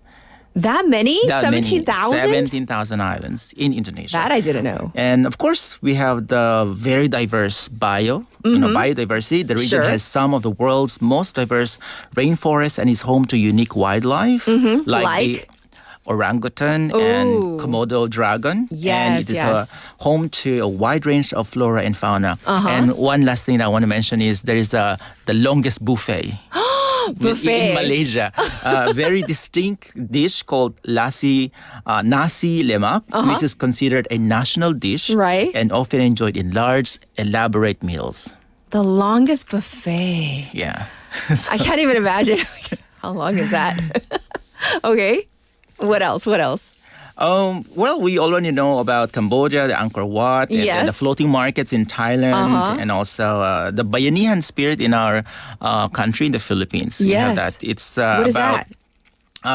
That many? 17,000? 17,000 islands in Indonesia. That I didn't know. And of course, we have the very diverse biodiversity. The region has some of the world's most diverse rainforests and is home to unique wildlife, like the orangutan and Komodo dragon. And it is home to a wide range of flora and fauna. And one last thing that I want to mention is there is the longest buffet. In Malaysia, a very distinct dish called nasi lemak, which is considered a national dish and often enjoyed in large, elaborate meals. The longest buffet. Yeah. I can't even imagine. How long is that? Okay. What else? Well, we already know about Cambodia, the Angkor Wat, and the floating markets in Thailand, and also the Bayanihan spirit in our country, in the Philippines. We have that. It's about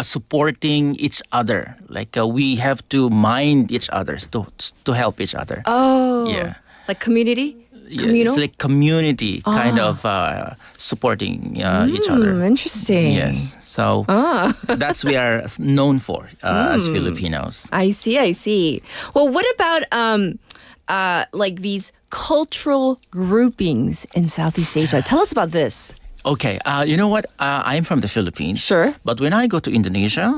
supporting each other. Like we have to mind each other to help each other. Oh. Yeah. Like community? Communal? It's like community kind of supporting each other. Interesting. Yes. So that's what we are known for as Filipinos. I see. Well, what about like these cultural groupings in Southeast Asia? Tell us about this. Okay, you know what? I'm from the Philippines. Sure. But when I go to Indonesia,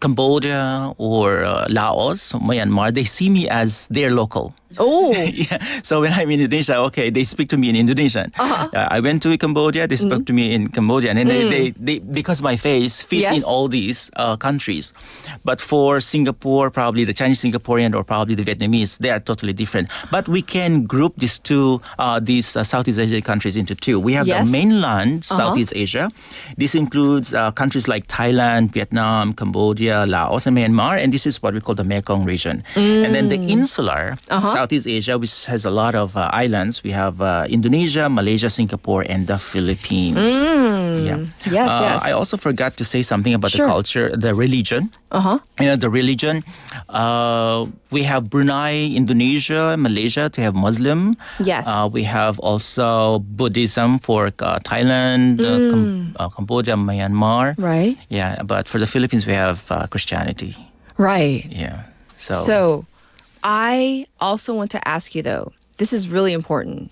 Cambodia or Laos, Myanmar, they see me as their local. Oh. Yeah. So when I'm in Indonesia, they speak to me in Indonesian. I went to Cambodia, they spoke to me in Cambodian. And they because my face fits in all these countries. But for Singapore, probably the Chinese Singaporean or probably the Vietnamese, they are totally different. But we can group these Southeast Asian countries into two. We have the mainland Southeast Asia. This includes countries like Thailand, Vietnam, Cambodia, Laos, and Myanmar. And this is what we call the Mekong region. And then the insular Southeast Asia, which has a lot of islands. We have Indonesia, Malaysia, Singapore, and the Philippines. Yeah. Yes. I also forgot to say something about the culture, the religion. The religion. We have Brunei, Indonesia, Malaysia to have Muslim. Yes. We have also Buddhism for Thailand, Cambodia, Myanmar. Right. Yeah, but for the Philippines, we have Christianity. Right. Yeah. So I also want to ask you, though, this is really important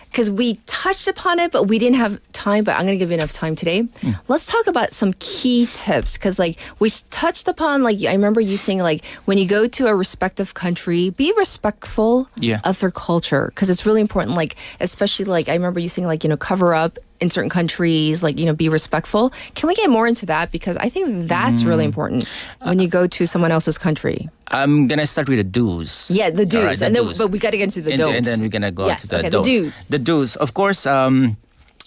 because we touched upon it, but we didn't have time, but I'm going to give you enough time today. Let's talk about some key tips because we touched upon, I remember you saying, when you go to a respective country, be respectful of their culture because it's really important, especially, I remember you saying, cover up in certain countries, be respectful. Can we get more into that? Because I think that's really important when you go to someone else's country. I'm going to start with the do's. Yeah, the do's. Right, but we got to get into the don'ts. And then we're going to go to the don'ts. The do's. The do's. Of course,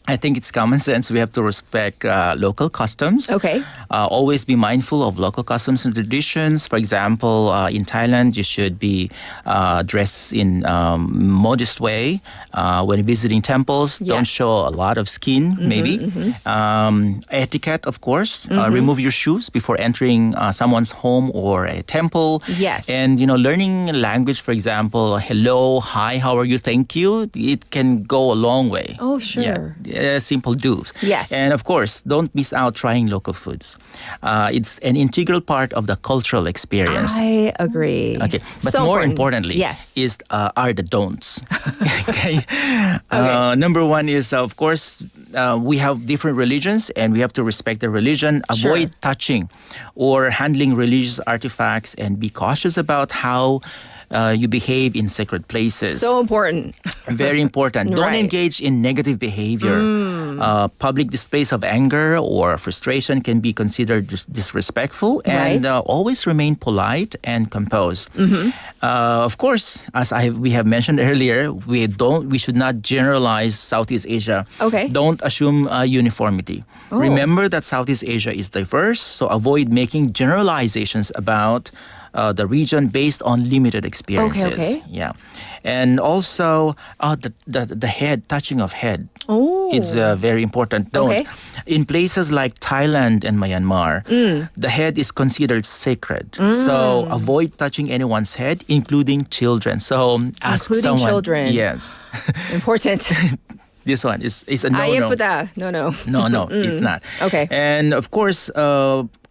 I think it's common sense. We have to respect local customs. Okay. Always be mindful of local customs and traditions. For example, in Thailand, you should be dressed in modest way. When visiting temples, don't show a lot of skin, maybe. Etiquette, of course. Remove your shoes before entering someone's home or a temple. Yes. And, learning language, for example, hello, hi, how are you, thank you. It can go a long way. Oh, sure. Simple do's. Yes. And of course, don't miss out trying local foods. It's an integral part of the cultural experience. I agree. Okay, but So more important. importantly, Yes. are the don'ts. Okay. Number one is, of course, we have different religions and we have to respect the religion. Avoid touching or handling religious artifacts and be cautious about how you behave in sacred places. So important. Very important. Don't Right. engage in negative behavior. Public displays of anger or frustration can be considered disrespectful, and always remain polite and composed. Of course, as we have mentioned earlier, we should not generalize Southeast Asia. Okay. Don't assume uniformity. Remember that Southeast Asia is diverse, so avoid making generalizations about the region based on limited experiences. Okay. Yeah. And also the head, touching of head. It's very important. Don't. Okay. In places like Thailand and Myanmar, the head is considered sacred. So avoid touching anyone's head, including children. So ask Including someone. children. Yes. Important. This one is a no-no. No, it's not. Okay. And of course,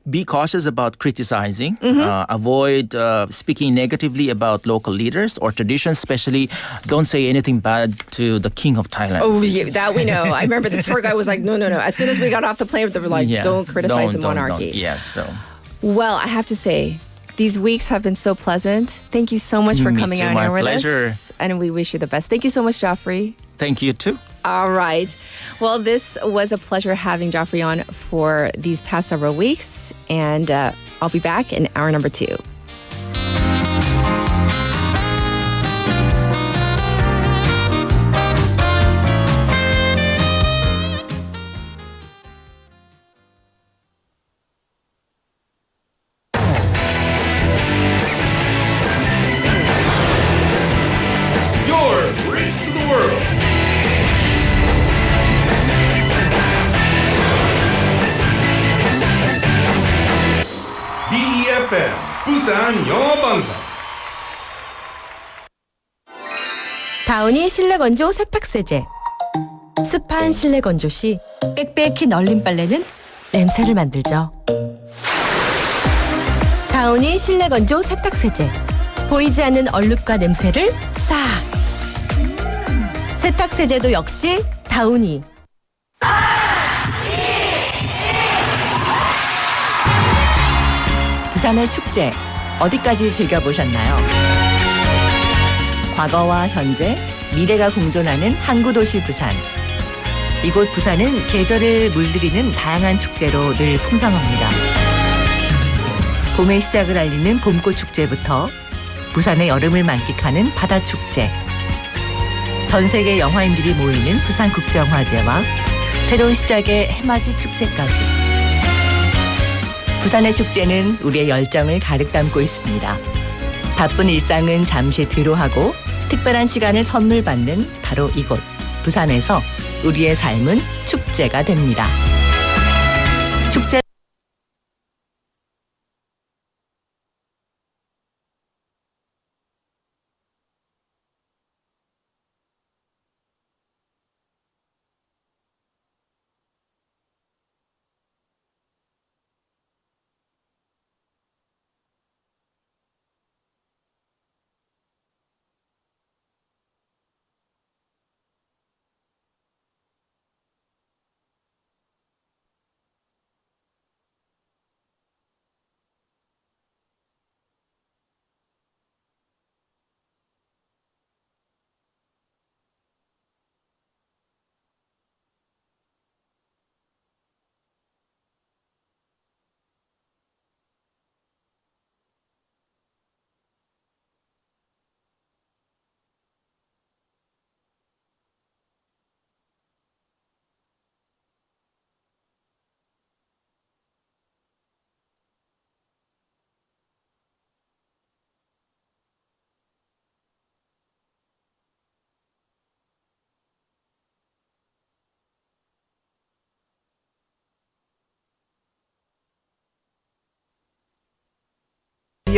be cautious about criticizing. Avoid speaking negatively about local leaders or traditions, especially don't say anything bad to the king of Thailand. Oh, yeah, that we know. I remember the tour guide was like, no. As soon as we got off the plane, they were like, don't criticize the monarchy. Yes, so. Well, I have to say, these weeks have been so pleasant. Thank you so much for Me coming too, on my here with pleasure. us. And we wish you the best. Thank you so much, Joffrey. Thank you too. All right. Well, this was a pleasure having Joffrey on for these past several weeks. And I'll be back in hour number 2. Your bridge to the world. befm 부산영어방송. 다운이 실내 건조 세탁 세제. 습한 실내 건조 시 빽빽히 널린 빨래는 냄새를 만들죠. 다운이 실내 건조 세탁 세제. 보이지 않는 얼룩과 냄새를 싹. 세탁 세제도 역시 다운이. 부산의 축제 어디까지 즐겨보셨나요? 과거와 현재, 미래가 공존하는 항구도시 부산. 이곳 부산은 계절을 물들이는 다양한 축제로 늘 풍성합니다. 봄의 시작을 알리는 봄꽃 축제부터 부산의 여름을 만끽하는 바다축제, 전 세계 영화인들이 모이는 부산국제영화제와 새로운 시작의 해맞이 축제까지. 부산의 축제는 우리의 열정을 가득 담고 있습니다. 바쁜 일상은 잠시 뒤로하고 특별한 시간을 선물 받는 바로 이곳 부산에서 우리의 삶은 축제가 됩니다. 축제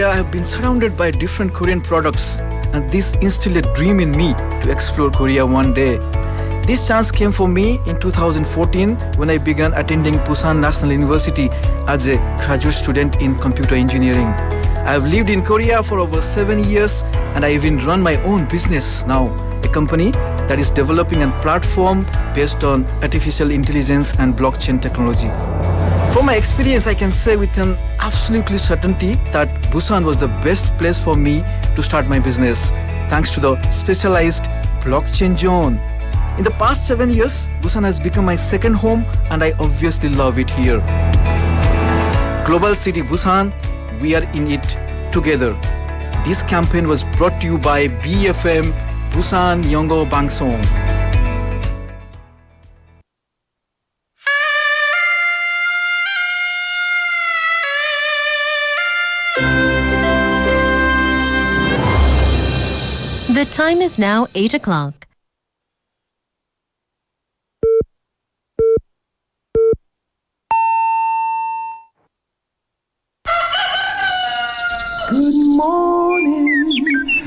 I have been surrounded by different Korean products, and this instilled a dream in me to explore Korea one day. This chance came for me in 2014 when I began attending Busan National University as a graduate student in computer engineering. I have lived in Korea for over 7 years, and I even run my own business now, a company that is developing a platform based on artificial intelligence and blockchain technology. From my experience, I can say with an absolutely certainty that Busan was the best place for me to start my business, thanks to the specialized blockchain zone. In the past 7 years, Busan has become my second home, and I obviously love it here. Global City Busan, we are in it together. This campaign was brought to you by BFM, 부산영어방송. The time is now 8 o'clock. Good morning,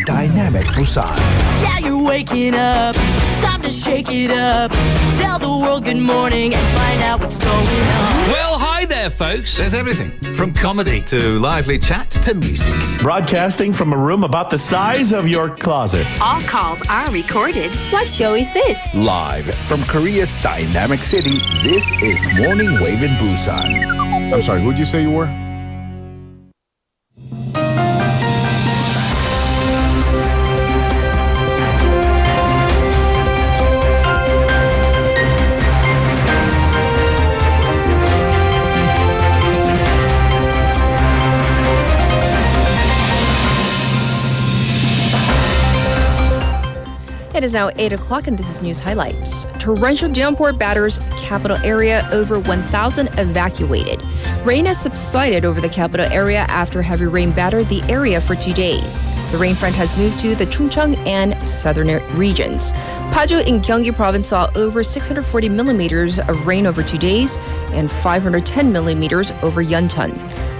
Dynamic Busan. Yeah, you're waking up. Time to shake it up. Tell the world good morning and find out what's going on. Well, hi there, folks. There's everything from comedy to lively chat to music. Broadcasting from a room about the size of your closet. All calls are recorded. What show is this? Live from Korea's dynamic city, this is Morning Wave in Busan. I'm sorry, who'd you say you were? It is now 8 o'clock and this is news highlights. Torrential downpour batters capital area, over 1,000 evacuated. Rain has subsided over the capital area after heavy rain battered the area for 2 days. The rain front has moved to the Chungcheong and southern regions. Paju in Gyeonggi province saw over 640 millimeters of rain over 2 days and 510 millimeters over Yeoncheon.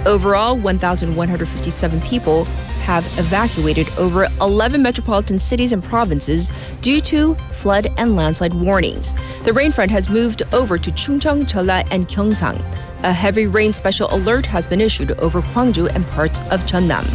Overall, 1,157 people have evacuated over 11 metropolitan cities and provinces due to flood and landslide warnings. The rain front has moved over to Chungcheong, Jeolla, and Gyeongsang. A heavy rain special alert has been issued over Gwangju and parts of Jeonnam.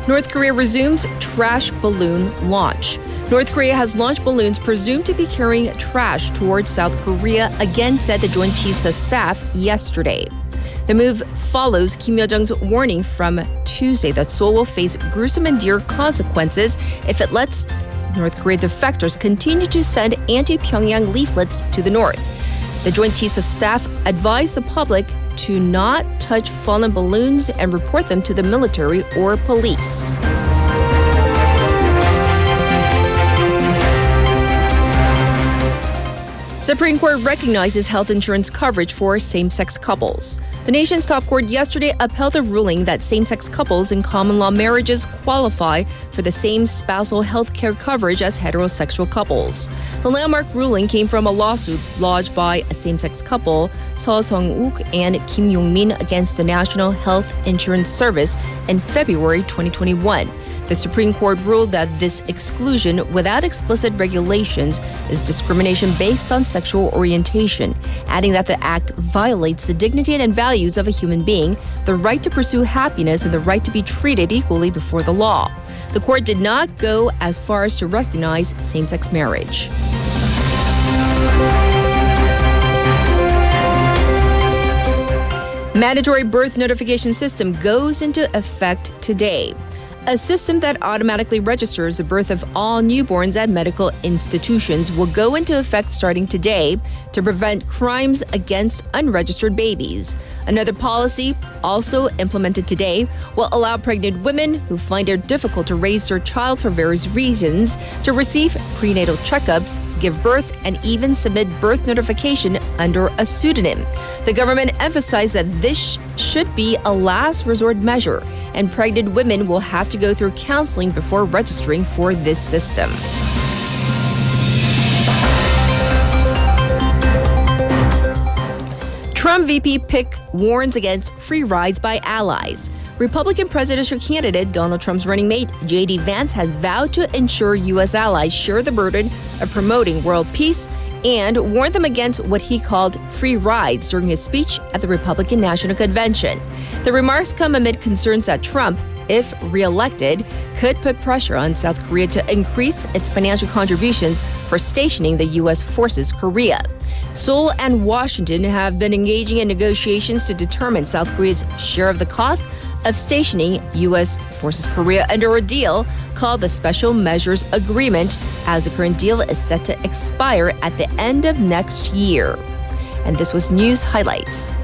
North Korea resumes trash balloon launch. North Korea has launched balloons presumed to be carrying trash towards South Korea, again said the Joint Chiefs of Staff yesterday. The move follows Kim Yo-jong's warning from Tuesday that Seoul will face gruesome and dire consequences if it lets North Korea defectors continue to send anti-Pyongyang leaflets to the north. The Joint Chiefs of Staff advised the public to not touch fallen balloons and report them to the military or police. Supreme Court recognizes health insurance coverage for same-sex couples. The nation's top court yesterday upheld the ruling that same-sex couples in common law marriages qualify for the same spousal health care coverage as heterosexual couples. The landmark ruling came from a lawsuit lodged by a same-sex couple, Seo Sung-wook and Kim Yong-min, against the National Health Insurance Service in February 2021. The Supreme Court ruled that this exclusion, without explicit regulations, is discrimination based on sexual orientation, adding that the act violates the dignity and values of a human being, the right to pursue happiness, and the right to be treated equally before the law. The court did not go as far as to recognize same-sex marriage. Mandatory birth notification system goes into effect today. A system that automatically registers the birth of all newborns at medical institutions will go into effect starting today to prevent crimes against unregistered babies. Another policy, also implemented today, will allow pregnant women who find it difficult to raise their child for various reasons to receive prenatal checkups, give birth, and even submit birth notification under a pseudonym. The government emphasized that this should be a last resort measure, and pregnant women will have to go through counseling before registering for this system. Trump VP pick warns against free rides by allies. Republican presidential candidate Donald Trump's running mate, J.D. Vance, has vowed to ensure U.S. allies share the burden of promoting world peace and warned them against what he called free rides during his speech at the Republican National Convention. The remarks come amid concerns that Trump, if reelected, could put pressure on South Korea to increase its financial contributions for stationing the U.S. forces Korea. Seoul and Washington have been engaging in negotiations to determine South Korea's share of the cost of stationing U.S. forces Korea under a deal called the Special Measures Agreement, as the current deal is set to expire at the end of next year. And this was News Highlights.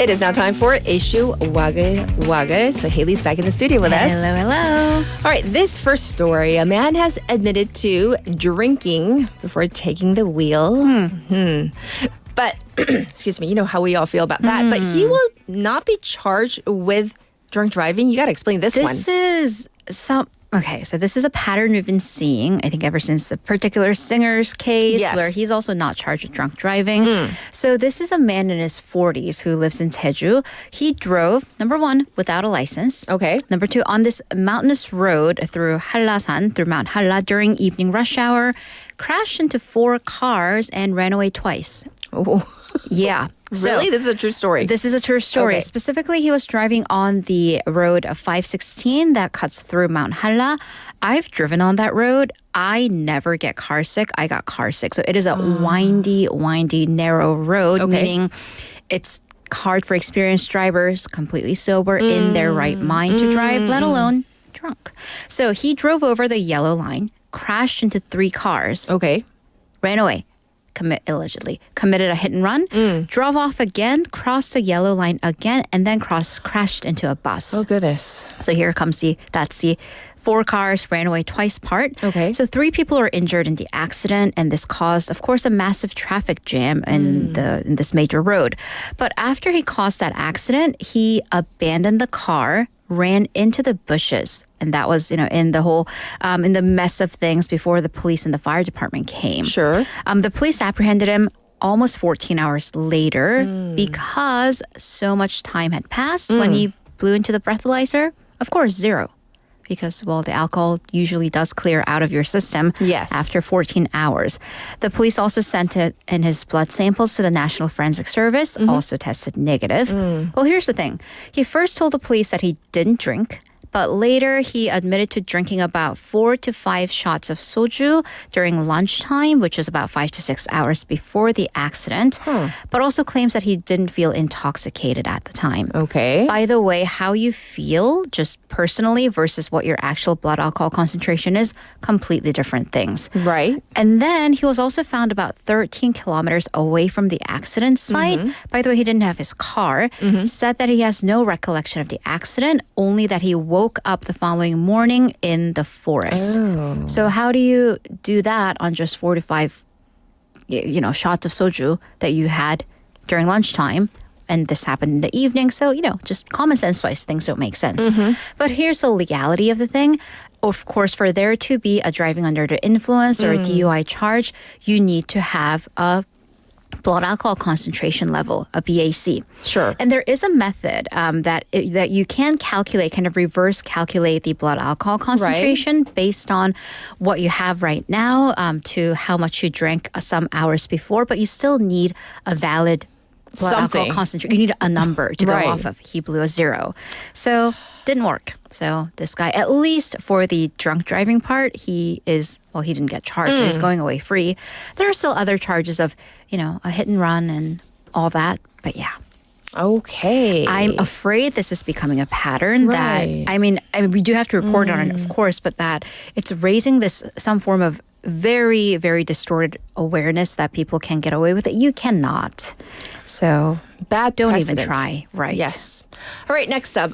It is now time for Issue Wagle. So Haley's back in the studio with us. Hello. All right, this first story. A man has admitted to drinking before taking the wheel. But, excuse me, you know how we all feel about that. But he will not be charged with drunk driving. You got to explain this one. This is Okay, so this is a pattern we've been seeing, I think, ever since the particular singer's case, where he's also not charged with drunk driving. So this is a man in his 40s who lives in Jeju. He drove, number one, without a license. Okay. Number two, on this mountainous road through Hallasan, through Mount Halla during evening rush hour, crashed into 4 cars and ran away twice. Oh. Yeah. Really? This is a true story? This is a true story. Okay. Specifically, he was driving on the road of 516 that cuts through Mount Halla. I've driven on that road. I never get car sick. I got car sick. So it is a windy, narrow road, meaning it's hard for experienced drivers, completely sober, in their right mind to drive, let alone drunk. So he drove over the yellow line, crashed into 3 cars. Okay. Ran away. Allegedly committed a hit and run, drove off again, crossed the yellow line again, and then crashed into a bus. Oh, goodness. So here comes that's the 4 cars ran away twice part. Okay. So 3 people are injured in the accident, and this caused, of course, a massive traffic jam in this major road. But after he caused that accident, he abandoned the car, ran into the bushes. And that was, in the whole, in the mess of things before the police and the fire department came. Sure. The police apprehended him almost 14 hours later because so much time had passed. When he blew into the breathalyzer, of course, 0. Because, the alcohol usually does clear out of your system after 14 hours. The police also sent it in his blood samples to the National Forensic Service, also tested negative. Well, here's the thing. He first told the police that he didn't drink, but later he admitted to drinking about 4 to 5 shots of soju during lunchtime, which was about 5 to 6 hours before the accident, but also claims that he didn't feel intoxicated at the time. Okay. By the way, how you feel just personally versus what your actual blood alcohol concentration is, completely different things. Right. And then he was also found about 13 kilometers away from the accident site. By the way, he didn't have his car. Said that he has no recollection of the accident, only that he woke up the following morning in the forest. Oh. So how do you do that on just 4 to 5 shots of soju that you had during lunchtime? And this happened in the evening. So, just common sense-wise, things don't make sense. But here's the legality of the thing. Of course, for there to be a driving under the influence or a DUI charge, you need to have a blood alcohol concentration level, a BAC. Sure. And there is a method that you can calculate, kind of reverse calculate the blood alcohol concentration based on what you have right now to how much you drank some hours before, but you still need a valid blood alcohol concentration. You need a number to go off of. He blew a 0. So didn't work. So this guy, at least for the drunk driving part, he didn't get charged. So he's going away free. There are still other charges of, a hit and run and all that. But yeah. Okay. I'm afraid this is becoming a pattern that, I mean, we do have to report on it, of course, but that it's raising some form of very, very distorted awareness that people can get away with it. You cannot. So bad don't precedent. even try. Right. Yes. All right, next up.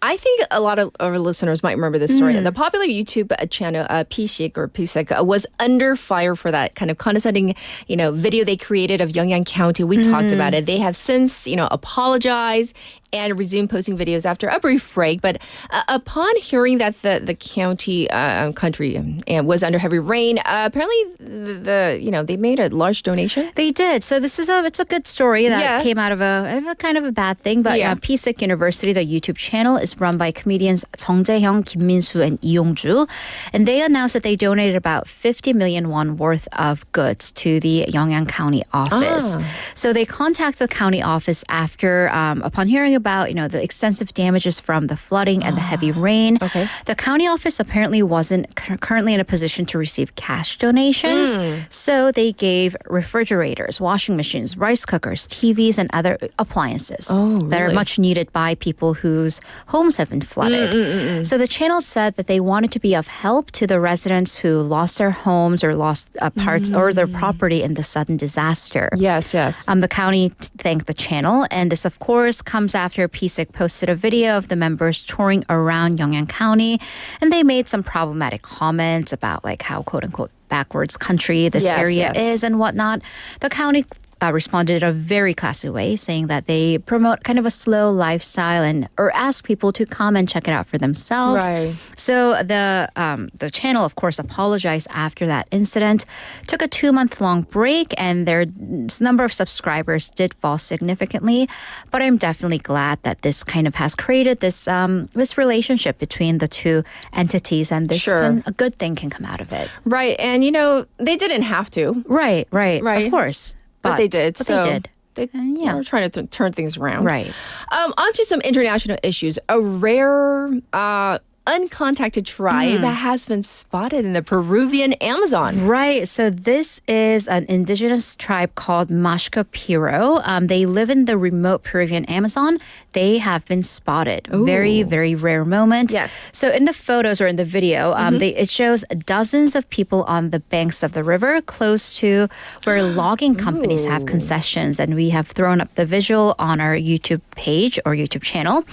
I think a lot of our listeners might remember this story. The popular YouTube channel Pi식 was under fire for that kind of condescending, video they created of Yeongyang County. We talked about it. They have since, apologized and resumed posting videos after a brief break. But upon hearing that the county country was under heavy rain, apparently they made a large donation. They did. So it's a good story that came out of a kind of a bad thing. But Pi식 University, the YouTube channel, is run by comedians Jung Jae-hyung, Kim Min-soo, and Lee Yong-ju. And they announced that they donated about 50 million won worth of goods to the Yeongyang County office. So they contacted the county office after, upon hearing about, the extensive damages from the flooding and the heavy rain. Okay. The county office apparently wasn't currently in a position to receive cash donations. So they gave refrigerators, washing machines, rice cookers, TVs, and other appliances that are much needed by people whose homes have been flooded. So the channel said that they wanted to be of help to the residents who lost their homes or lost parts or their property in the sudden disaster. Yes. The county thanked the channel, and this, of course, comes after Pi식 posted a video of the members touring around Yeongyang County, and they made some problematic comments about how quote-unquote backwards country this area is and whatnot. The county responded in a very classy way, saying that they promote kind of a slow lifestyle or ask people to come and check it out for themselves. Right. So the channel, of course, apologized after that incident, took a 2-month-long break, and their number of subscribers did fall significantly. But I'm definitely glad that this kind of has created this relationship between the two entities, and a good thing can come out of it. Right, and they didn't have to. Right. Of course. But they did. They did. They were trying to turn things around. Right. On to some international issues. A rare uncontacted tribe has been spotted in the Peruvian Amazon. Right. So this is an indigenous tribe called Mashka Piro. They live in the remote Peruvian Amazon. They have been spotted. Ooh. Very, very rare moment. Yes. So in the photos or in the video, it shows dozens of people on the banks of the river close to where logging companies have concessions. And we have thrown up the visual on our YouTube page or YouTube channel.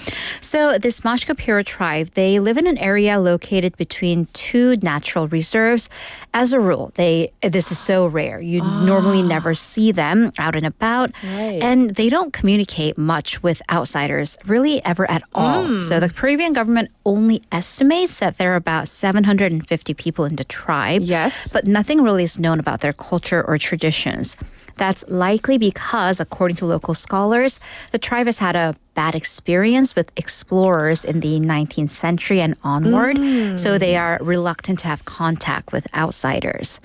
So this Mashka Piro tribe, they live in an area located between two natural reserves. As a rule, this is so rare. You normally never see them out and about. Right. And they don't communicate much with outsiders, really ever at all. So the Peruvian government only estimates that there are about 750 people in the tribe. Yes. But nothing really is known about their culture or traditions. That's likely because, according to local scholars, the tribe has had a bad experience with explorers in the 19th century and onward, so they are reluctant to have contact with outsiders.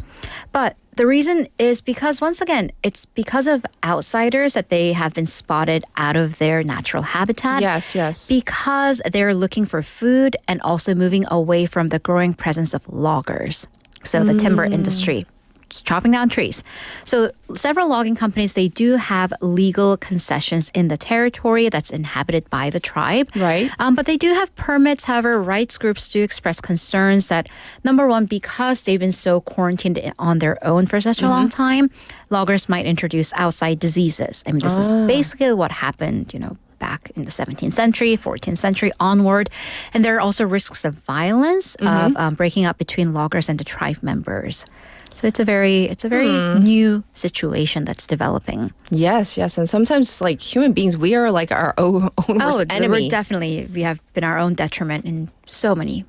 But the reason is because, once again, it's because of outsiders that they have been spotted out of their natural habitat. Yes. Because they're looking for food and also moving away from the growing presence of loggers, so the timber industry. Chopping down trees. So several logging companies, they do have legal concessions in the territory that's inhabited by the tribe. Right. But they do have permits. However, rights groups do express concerns that, number one, because they've been so quarantined on their own for such a long time, loggers might introduce outside diseases. I mean, this is basically what happened, back in the 17th century, 14th century onward. And there are also risks of violence, of breaking up between loggers and the tribe members. So it's a very new situation that's developing. Yes. And sometimes, human beings, we are our own worst enemy. We have been our own detriment in so many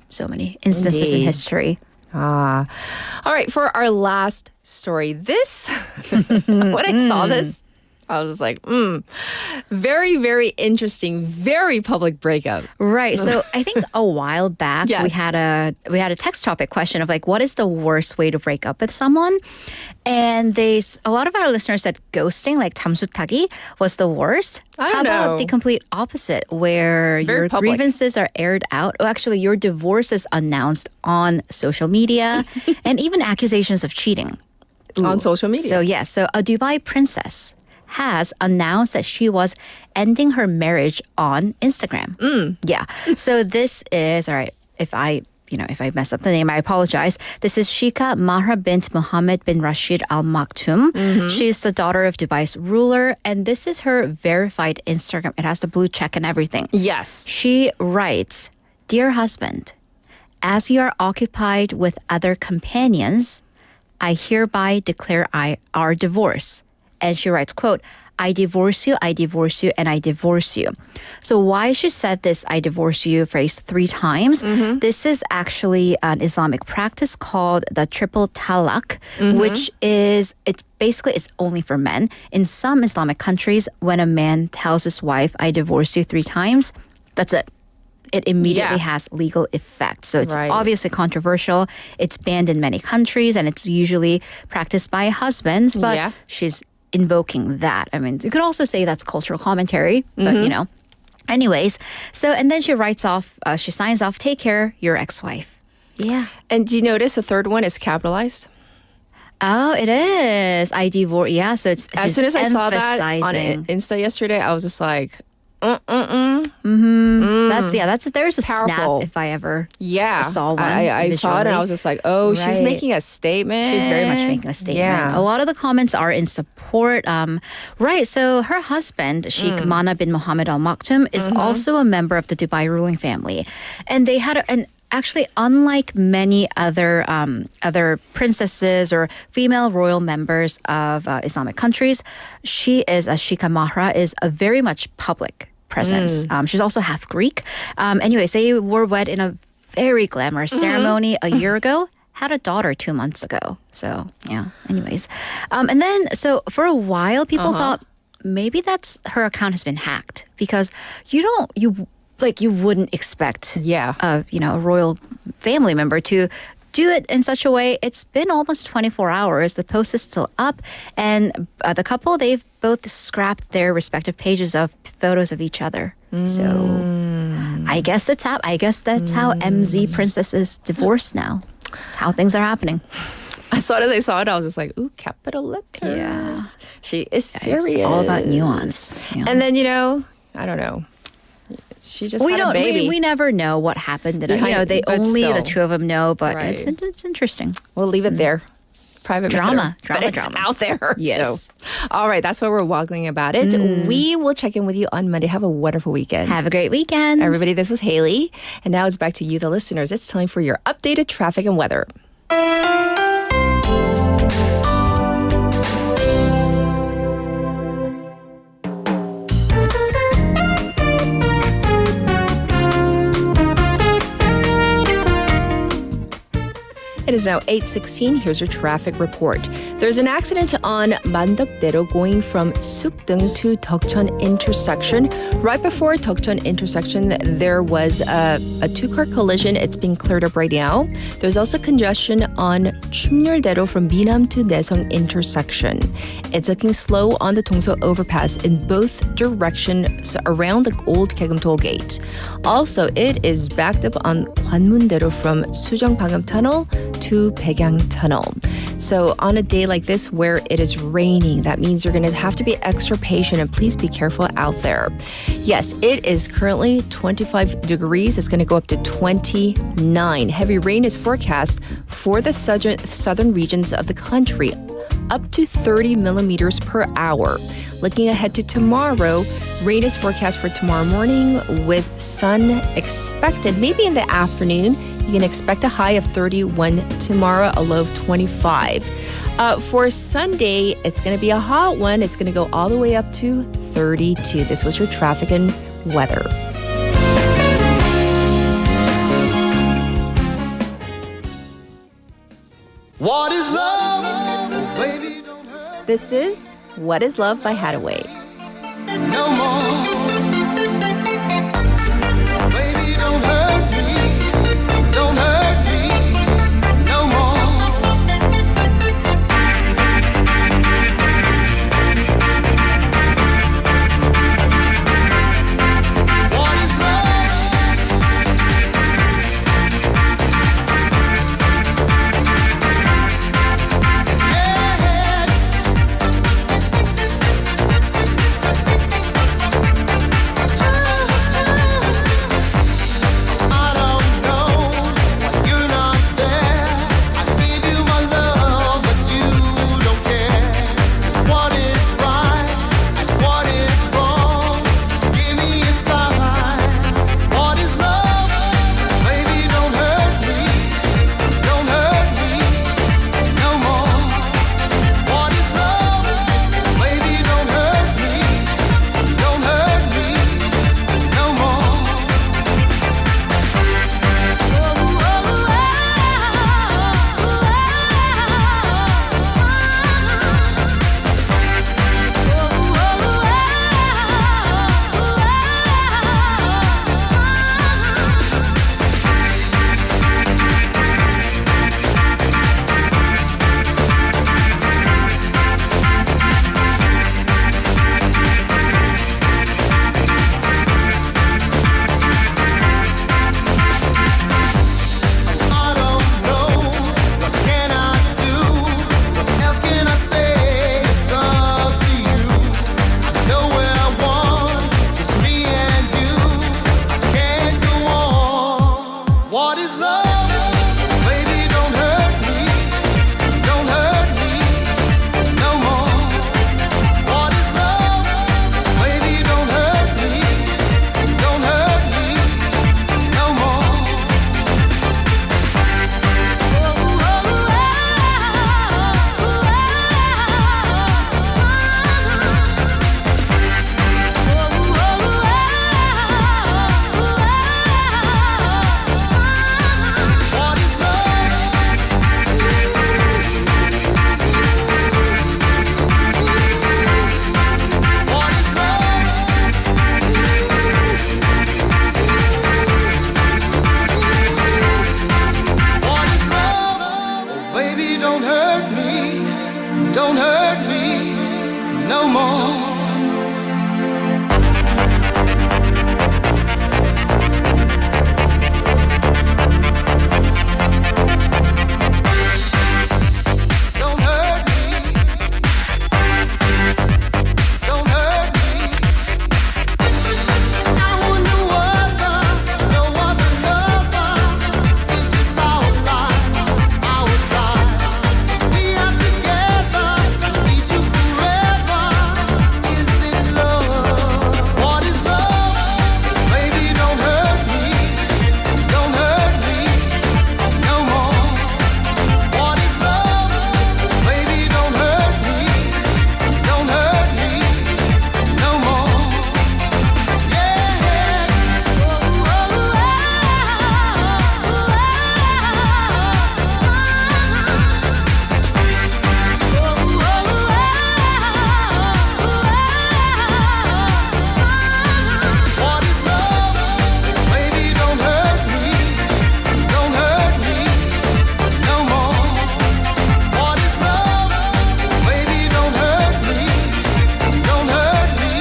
instances in history. All right, for our last story, this, when I saw this, I was like, very, very interesting, very public breakup. Right. So I think a while back we had a text topic question of what is the worst way to break up with someone? And a lot of our listeners said ghosting, like 잠수타기, was the worst. How about the complete opposite, where your grievances are aired out? Oh, actually, your divorce is announced on social media, and even accusations of cheating. On social media. So a Dubai princess has announced that she was ending her marriage on Instagram. Yeah. So this is, all right, if I if I mess up the name, I apologize. This is Sheikha Mahra bint Mohammed bin Rashid Al Maktoum. She's the daughter of Dubai's ruler, and this is her verified Instagram. It has the blue check and everything. Yes. She writes, "Dear husband, as you are occupied with other companions, I hereby declare our divorce." And she writes, quote, "I divorce you, and I divorce you." So why she said this "I divorce you" phrase 3 times, this is actually an Islamic practice called the triple talaq, which is, it's only for men. In some Islamic countries, when a man tells his wife, "I divorce you" 3 times, that's it. It immediately has legal effect. So it's obviously controversial. It's banned in many countries, and it's usually practiced by husbands, but she's invoking that. I mean, you could also say that's cultural commentary, but Anyways, so, and then she writes off, she signs off, "Take care, your ex-wife." Yeah. And do you notice the third one is capitalized? Oh, it is. "I divorce." Yeah, so it's as soon as I saw that on Insta yesterday, I was just like, there's a powerful snap if I ever saw one. I saw it and I was just like, oh, she's making a statement. She's very much making a statement. A lot of the comments are in support. So her husband, Sheikh Mana bin Mohammed Al Maktoum, is also a member of the Dubai ruling family. And they had actually, unlike many other princesses or female royal members of Islamic countries, Sheikha Mahra is a very much public presence. She's also half Greek. Anyways, they were wed in a very glamorous ceremony a year ago. Had a daughter 2 months ago. So yeah. Anyways, and then so for a while, people thought maybe her account has been hacked, because you wouldn't expect a royal family member to do it in such a way. It's been almost 24 hours. The post is still up, and the couple, they've both scrapped their respective pages of photos of each other. So I guess that's how MZ Princess is divorced now. That's how things are happening. I saw it. I was just like, ooh, capital letters. Yeah. She is serious. It's all about nuance. Yeah. And then, I don't know. She just had a baby. We never know what happened. The two of them know, but it's interesting. We'll leave it there. Private drama. It's out there. Yes. So, all right, that's why we're waggling about it. We will check in with you on Monday. Have a wonderful weekend. Have a great weekend. Everybody, this was Haley. And now it's back to you, the listeners. It's time for your updated traffic and weather. It is now 8:16. Here's your traffic report. There's an accident on Mandakdero going from Sukdeung to Deokcheon intersection. Right before Deokcheon intersection, there was a 2-car collision. It's being cleared up right now. There's also congestion on Chumyeoldero from Minam to Daeseong intersection. It's looking slow on the Dongso overpass in both directions around the old Kaegum toll gate. Also, it is backed up on Gwanmun-dero from Sujeong-Bangam Tunnel to Baegang Tunnel. So on a day like this where it is raining, that means you're going to have to be extra patient, and please be careful out there. Yes, it is currently 25 degrees. It's going to go up to 29. Heavy rain is forecast for the southern regions of the country, up to 30 millimeters per hour. Looking ahead to tomorrow, rain is forecast for tomorrow morning with sun expected maybe in the afternoon. You can expect a high of 31 tomorrow, a low of 25. For Sunday, it's going to be a hot one. It's going to go all the way up to 32. This was your traffic and weather. What is love? Baby, don't hurt. This is What is Love by Hathaway. No more. Baby, don't hurt me. Don't hurt me no more. What is love? Yeah. What is love? Baby, don't hurt me. Don't hurt me no more. What is love? Baby, don't hurt me. Don't hurt me no more. Baby, don't hurt me. Don't hurt me no more. Don't hurt me. Don't hurt me. I want no other lover. This is our life, our time. We are together, need you forever. Is it love? What is love? Baby, don't hurt me. Don't hurt me no more. What is love? Baby, don't hurt me. Don't hurt me no more. What is love? Baby, don't hurt me. Don't hurt me no more. What is love? Baby, don't hurt me. Don't hurt me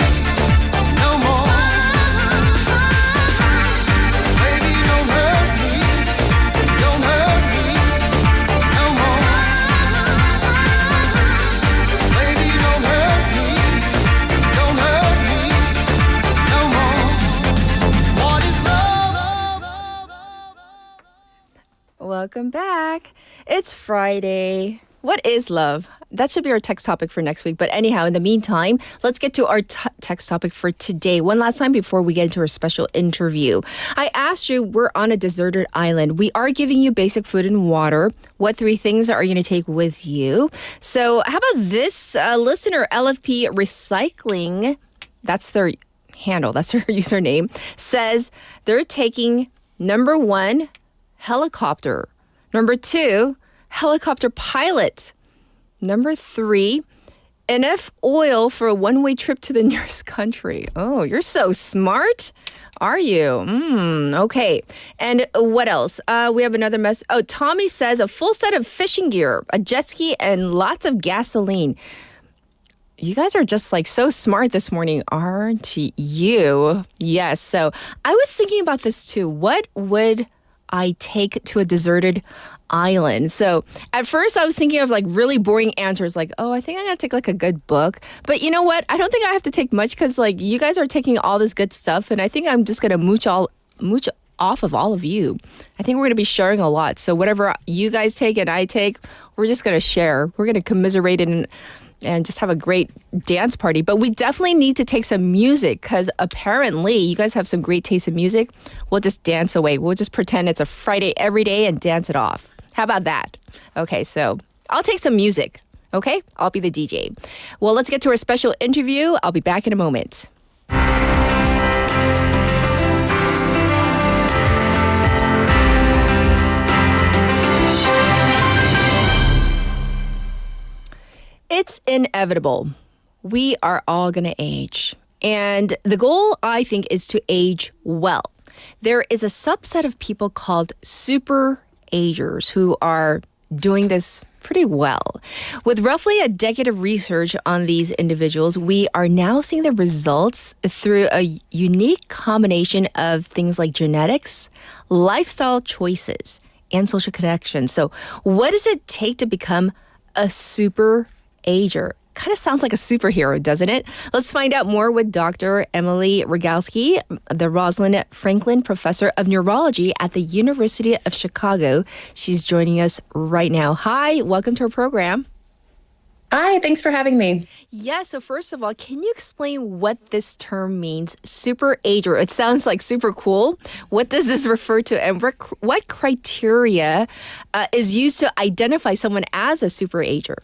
no more. Baby, don't hurt me. Don't hurt me no more. Baby, don't hurt me. Don't hurt me no more. What is love? Welcome back. It's Friday. What is love? That should be our text topic for next week. But anyhow, in the meantime, let's get to our text topic for today. One last time before we get into our special interview. I asked you, we're on a deserted island. We are giving you basic food and water. What 3 things are you going to take with you? So how about this listener, LFP Recycling, that's their handle, that's their username, says they're taking number 1, helicopter. Number 2, helicopter pilot. Number 3, enough oil for a one-way trip to the nearest country. Oh, you're so smart. Are you? Okay. And what else? We have another message. Oh, Tommy says a full set of fishing gear, a jet ski, and lots of gasoline. You guys are just like so smart this morning, aren't you? Yes. So I was thinking about this too. What would I take to a deserted island? So at first I was thinking of like really boring answers like, oh, I think I'm going to take like a good book. But you know what? I don't think I have to take much because like you guys are taking all this good stuff and I think I'm just going to mooch off of all of you. I think we're going to be sharing a lot. So whatever you guys take and I take, we're just going to share. We're going to commiserate and just have a great dance party. But we definitely need to take some music because apparently you guys have some great taste in music. We'll just dance away. We'll just pretend it's a Friday every day and dance it off. How about that? Okay, so I'll take some music. Okay, I'll be the DJ. Well, let's get to our special interview. I'll be back in a moment. It's inevitable. We are all going to age. And the goal, I think, is to age well. There is a subset of people called Super-Agers who are doing this pretty well. With roughly a decade of research on these individuals, we are now seeing the results through a unique combination of things like genetics, lifestyle choices, and social connections. So what does it take to become a super-ager? kind of sounds like a superhero, doesn't it? Let's find out more with Dr. Emily Rogalski, the Rosalind Franklin Professor of Neurology at the University of Chicago. She's joining us right now. Hi, welcome to our program. Hi, thanks for having me. Yeah, so first of all, can you explain what this term means, super-ager? It sounds like super cool. What does this refer to, and what criteria is used to identify someone as a super-ager?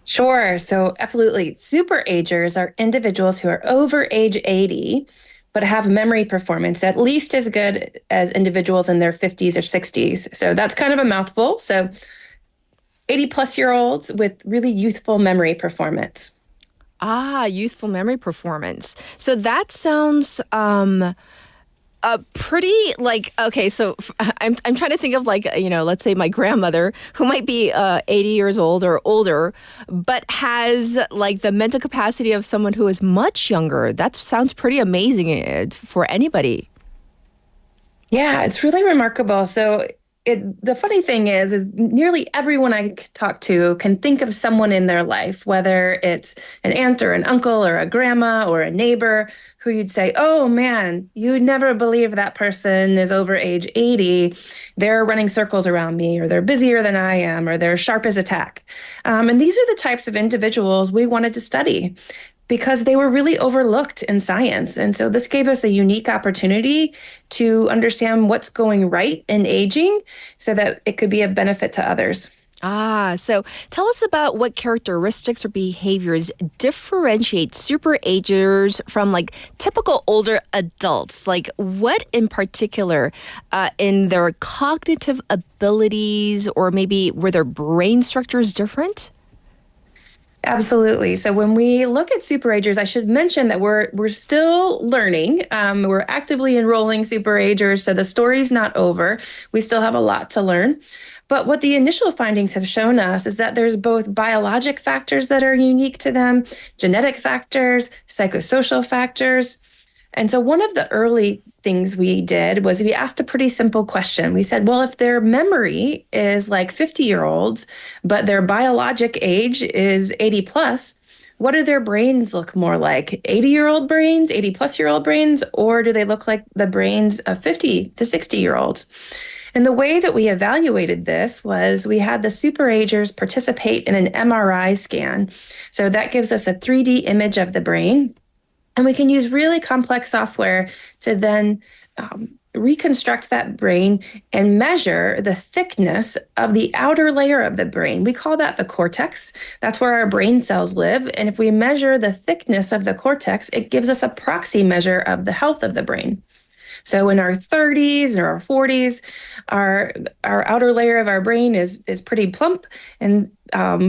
Sure. So absolutely. Super-agers are individuals who are over age 80, but have memory performance at least as good as individuals in their 50s or 60s. So that's kind of a mouthful. So 80-plus-year-olds with really youthful memory performance. Youthful memory performance. So that sounds pretty like, okay, so I'm trying to think of like, let's say my grandmother who might be 80 years old or older, but has like the mental capacity of someone who is much younger. That sounds pretty amazing for anybody. Yeah, it's really remarkable. So the funny thing is nearly everyone I talk to can think of someone in their life, whether it's an aunt or an uncle or a grandma or a neighbor who you'd say, oh man, you'd never believe that person is over age 80. They're running circles around me, or they're busier than I am, or they're sharp as a tack. And these are the types of individuals we wanted to study, because they were really overlooked in science. And so this gave us a unique opportunity to understand what's going right in aging so that it could be of benefit to others. So tell us about what characteristics or behaviors differentiate super-agers from like typical older adults. Like what in particular in their cognitive abilities, or maybe were their brain structures different? Absolutely. So when we look at super-agers, I should mention that we're still learning. We're actively enrolling super-agers, so the story's not over. We still have a lot to learn. But what the initial findings have shown us is that there's both biologic factors that are unique to them, genetic factors, psychosocial factors. And so one of the early things we did was we asked a pretty simple question. We said, well, if their memory is like 50-year-olds, but their biologic age is 80 plus, what do their brains look more like? 80-year-old brains, 80-plus-year-old brains, or do they look like the brains of 50 to 60-year-olds? And the way that we evaluated this was we had the super-agers participate in an MRI scan. So that gives us a 3D image of the brain. And we can use really complex software to then reconstruct that brain and measure the thickness of the outer layer of the brain. We call that the cortex. That's where our brain cells live. And if we measure the thickness of the cortex, it gives us a proxy measure of the health of the brain. So in our 30s or our 40s, our outer layer of our brain is pretty plump and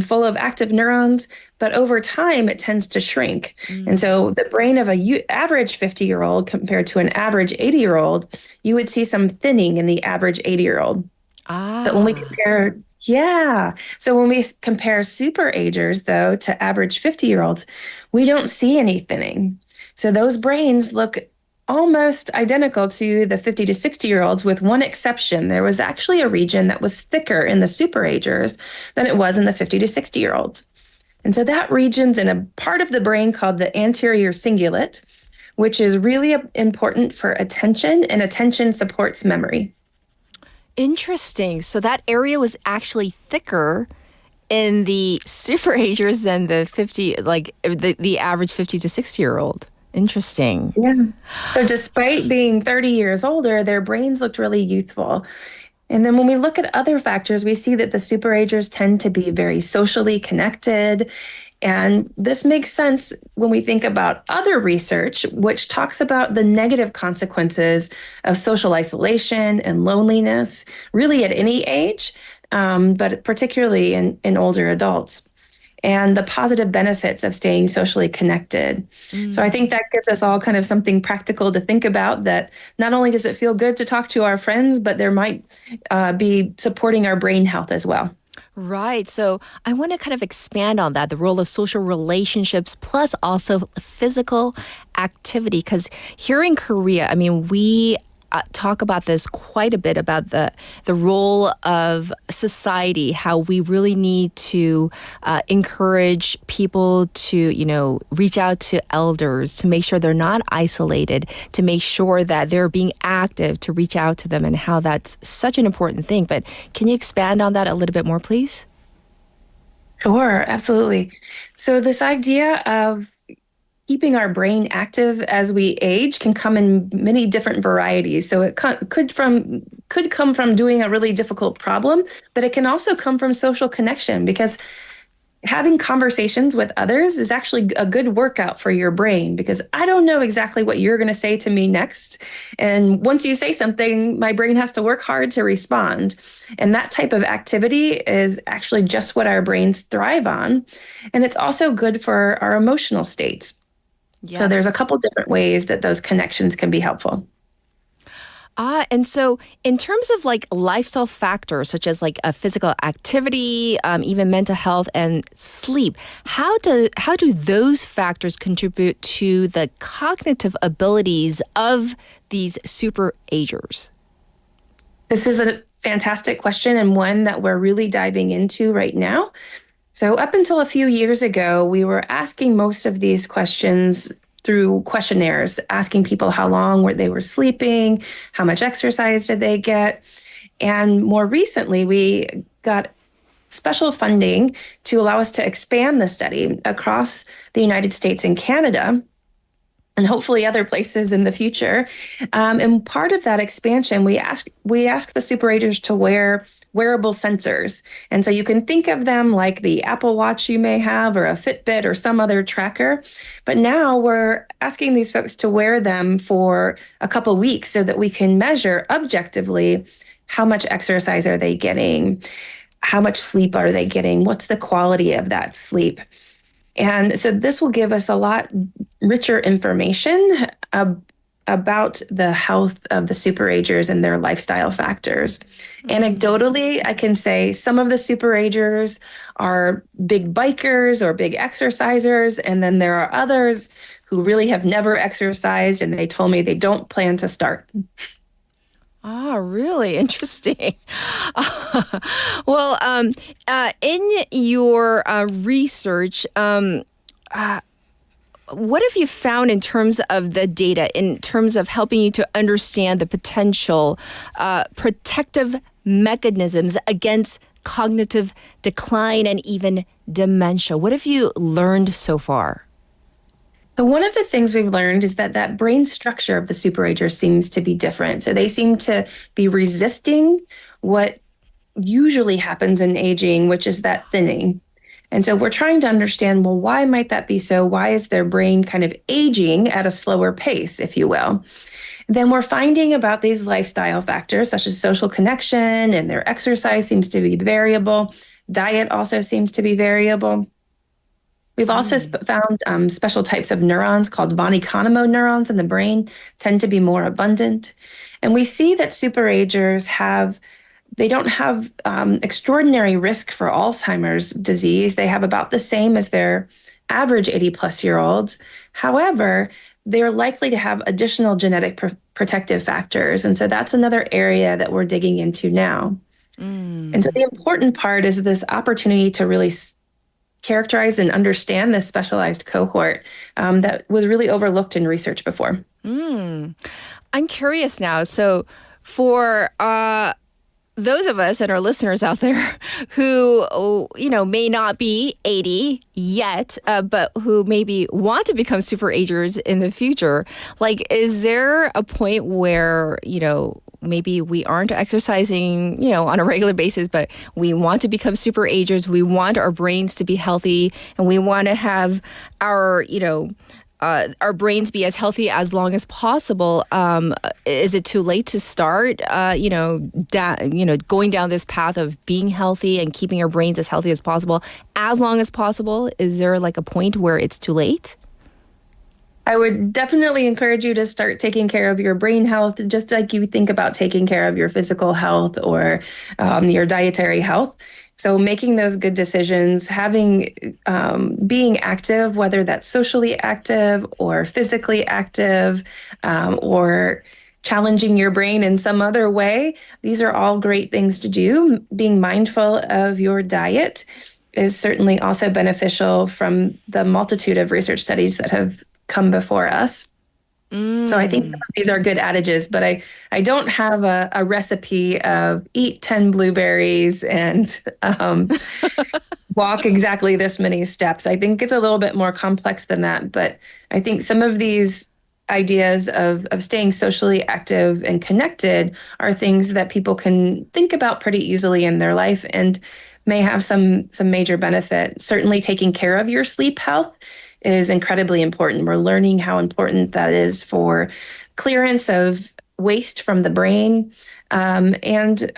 full of active neurons, but over time it tends to shrink. And so the brain of a average 50-year-old compared to an average 80-year-old, you would see some thinning in the average 80-year-old. But when we compare So when we compare super-agers, though, to average 50-year-olds, we don't see any thinning. So those brains look almost identical to the 50 to 60-year-olds, with one exception. There was actually a region that was thicker in the super-agers than it was in the 50 to 60-year-olds. And so that region's in a part of the brain called the anterior cingulate, which is really important for attention, and attention supports memory. Interesting. So that area was actually thicker in the super-agers than the 50, like the average 50 to 60-year-old. Interesting. Yeah. So despite being 30 years older, their brains looked really youthful. And then when we look at other factors, we see that the super-agers tend to be very socially connected. And this makes sense when we think about other research, which talks about the negative consequences of social isolation and loneliness, really at any age, but particularly in older adults, and the positive benefits of staying socially connected. So I think that gives us all kind of something practical to think about, that not only does it feel good to talk to our friends, but there might be supporting our brain health as well. Right. So I want to kind of expand on that, the role of social relationships plus also physical activity, because here in Korea, I mean, we talk about this quite a bit, about the role of society, how we really need to encourage people to, reach out to elders, to make sure they're not isolated, to make sure that they're being active, to reach out to them, and how that's such an important thing. But can you expand on that a little bit more, please? Sure, absolutely. So this idea of keeping our brain active as we age can come in many different varieties. So it could come from doing a really difficult problem, but it can also come from social connection, because having conversations with others is actually a good workout for your brain, because I don't know exactly what you're going to say to me next. And once you say something, my brain has to work hard to respond. And that type of activity is actually just what our brains thrive on. And it's also good for our emotional states. Yes. So there's a couple different ways that those connections can be helpful. And so in terms of like lifestyle factors, such as like a physical activity, even mental health and sleep, how do those factors contribute to the cognitive abilities of these super-agers? This is a fantastic question, and one that we're really diving into right now. So up until a few years ago, we were asking most of these questions through questionnaires, asking people how long they were sleeping, how much exercise did they get. And more recently, we got special funding to allow us to expand the study across the United States and Canada, and hopefully other places in the future. And part of that expansion, we asked the Superagers to wear wearable sensors. And so you can think of them like the Apple Watch you may have, or a Fitbit, or some other tracker. But now we're asking these folks to wear them for a couple weeks so that we can measure objectively how much exercise are they getting, how much sleep are they getting, what's the quality of that sleep. And so this will give us a lot richer information about the health of the Superagers and their lifestyle factors. Anecdotally, I can say some of the Superagers are big bikers or big exercisers, and then there are others who really have never exercised, and they told me they don't plan to start. Ah, really interesting. Well, in your research, what have you found in terms of the data, in terms of helping you to understand the potential protective mechanisms against cognitive decline and even dementia? What have you learned so far? So one of the things we've learned is that brain structure of the Superagers seems to be different. So they seem to be resisting what usually happens in aging, which is that thinning. And so we're trying to understand, well, why might that be so? Why is their brain kind of aging at a slower pace, if you will? Then we're finding about these lifestyle factors, such as social connection, and their exercise seems to be variable. Diet also seems to be variable. We've also found special types of neurons called von Economo neurons in the brain tend to be more abundant. And we see that Superagers they don't have extraordinary risk for Alzheimer's disease. They have about the same as their average 80-plus-year-olds. However, they're likely to have additional genetic protective factors. And so that's another area that we're digging into now. And so the important part is this opportunity to really characterize and understand this specialized cohort that was really overlooked in research before. I'm curious now. So for those of us and our listeners out there who, may not be 80 yet, but who maybe want to become Superagers in the future, like, is there a point where, maybe we aren't exercising, on a regular basis, but we want to become Superagers, we want our brains to be healthy, and we want to have our brains be as healthy as long as possible? Is it too late to start, going down this path of being healthy and keeping our brains as healthy as possible as long as possible? Is there like a point where it's too late? I would definitely encourage you to start taking care of your brain health, just like you think about taking care of your physical health or your dietary health. So making those good decisions, being active, whether that's socially active or physically active, or challenging your brain in some other way. These are all great things to do. Being mindful of your diet is certainly also beneficial from the multitude of research studies that have come before us. So I think some of these are good adages, but I don't have a recipe of eat 10 blueberries and walk exactly this many steps. I think it's a little bit more complex than that, but I think some of these ideas of staying socially active and connected are things that people can think about pretty easily in their life and may have some major benefit. Certainly taking care of your sleep health is incredibly important. We're learning how important that is for clearance of waste from the brain and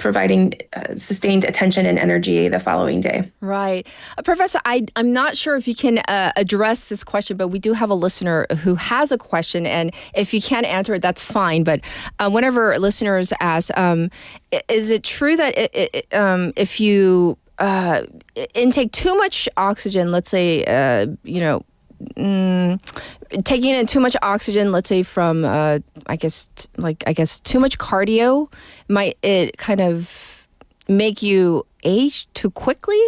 providing sustained attention and energy the following day. Right. Professor, I'm not sure if you can address this question, but we do have a listener who has a question. And if you can't answer it, that's fine. But whenever listeners ask, is it true that if you intake too much oxygen, let's say, taking in too much oxygen, let's say from, I guess too much cardio, might it kind of make you age too quickly?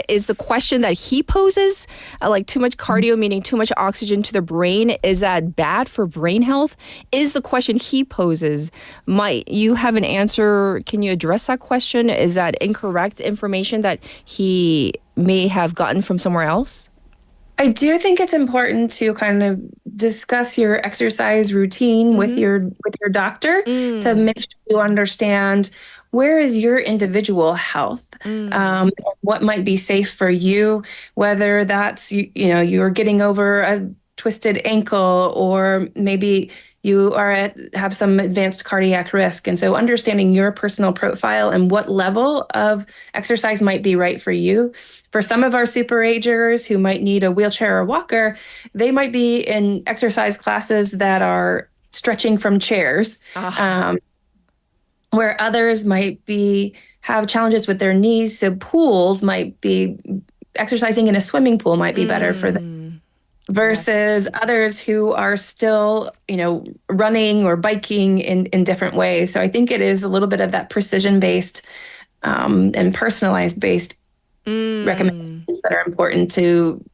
Is the question that he poses, like too much cardio, meaning too much oxygen to the brain, is that bad for brain health? Is the question he poses. Might you have an answer? Can you address that question? Is that incorrect information that he may have gotten from somewhere else? I do think it's important to kind of discuss your exercise routine with your doctor to make sure you understand where is your individual health, what might be safe for you, whether that's you're getting over a twisted ankle or maybe you have some advanced cardiac risk. And so understanding your personal profile and what level of exercise might be right for you. For some of our super-agers who might need a wheelchair or walker, they might be in exercise classes that are stretching from chairs, where others might have challenges with their knees. So pools might be, exercising in a swimming pool might be better for them. Versus others who are still, running or biking in different ways. So I think it is a little bit of that precision-based and personalized-based recommendations that are important to